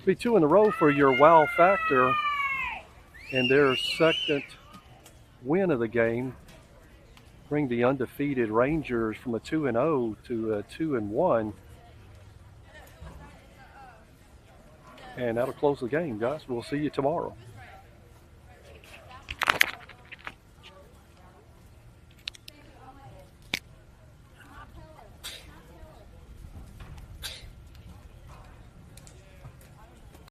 Be 2 in a row for your wow factor and their second win of the game. Bring the undefeated Rangers from a 2-0 to a 2-1. And that'll close the game, guys. We'll see you tomorrow.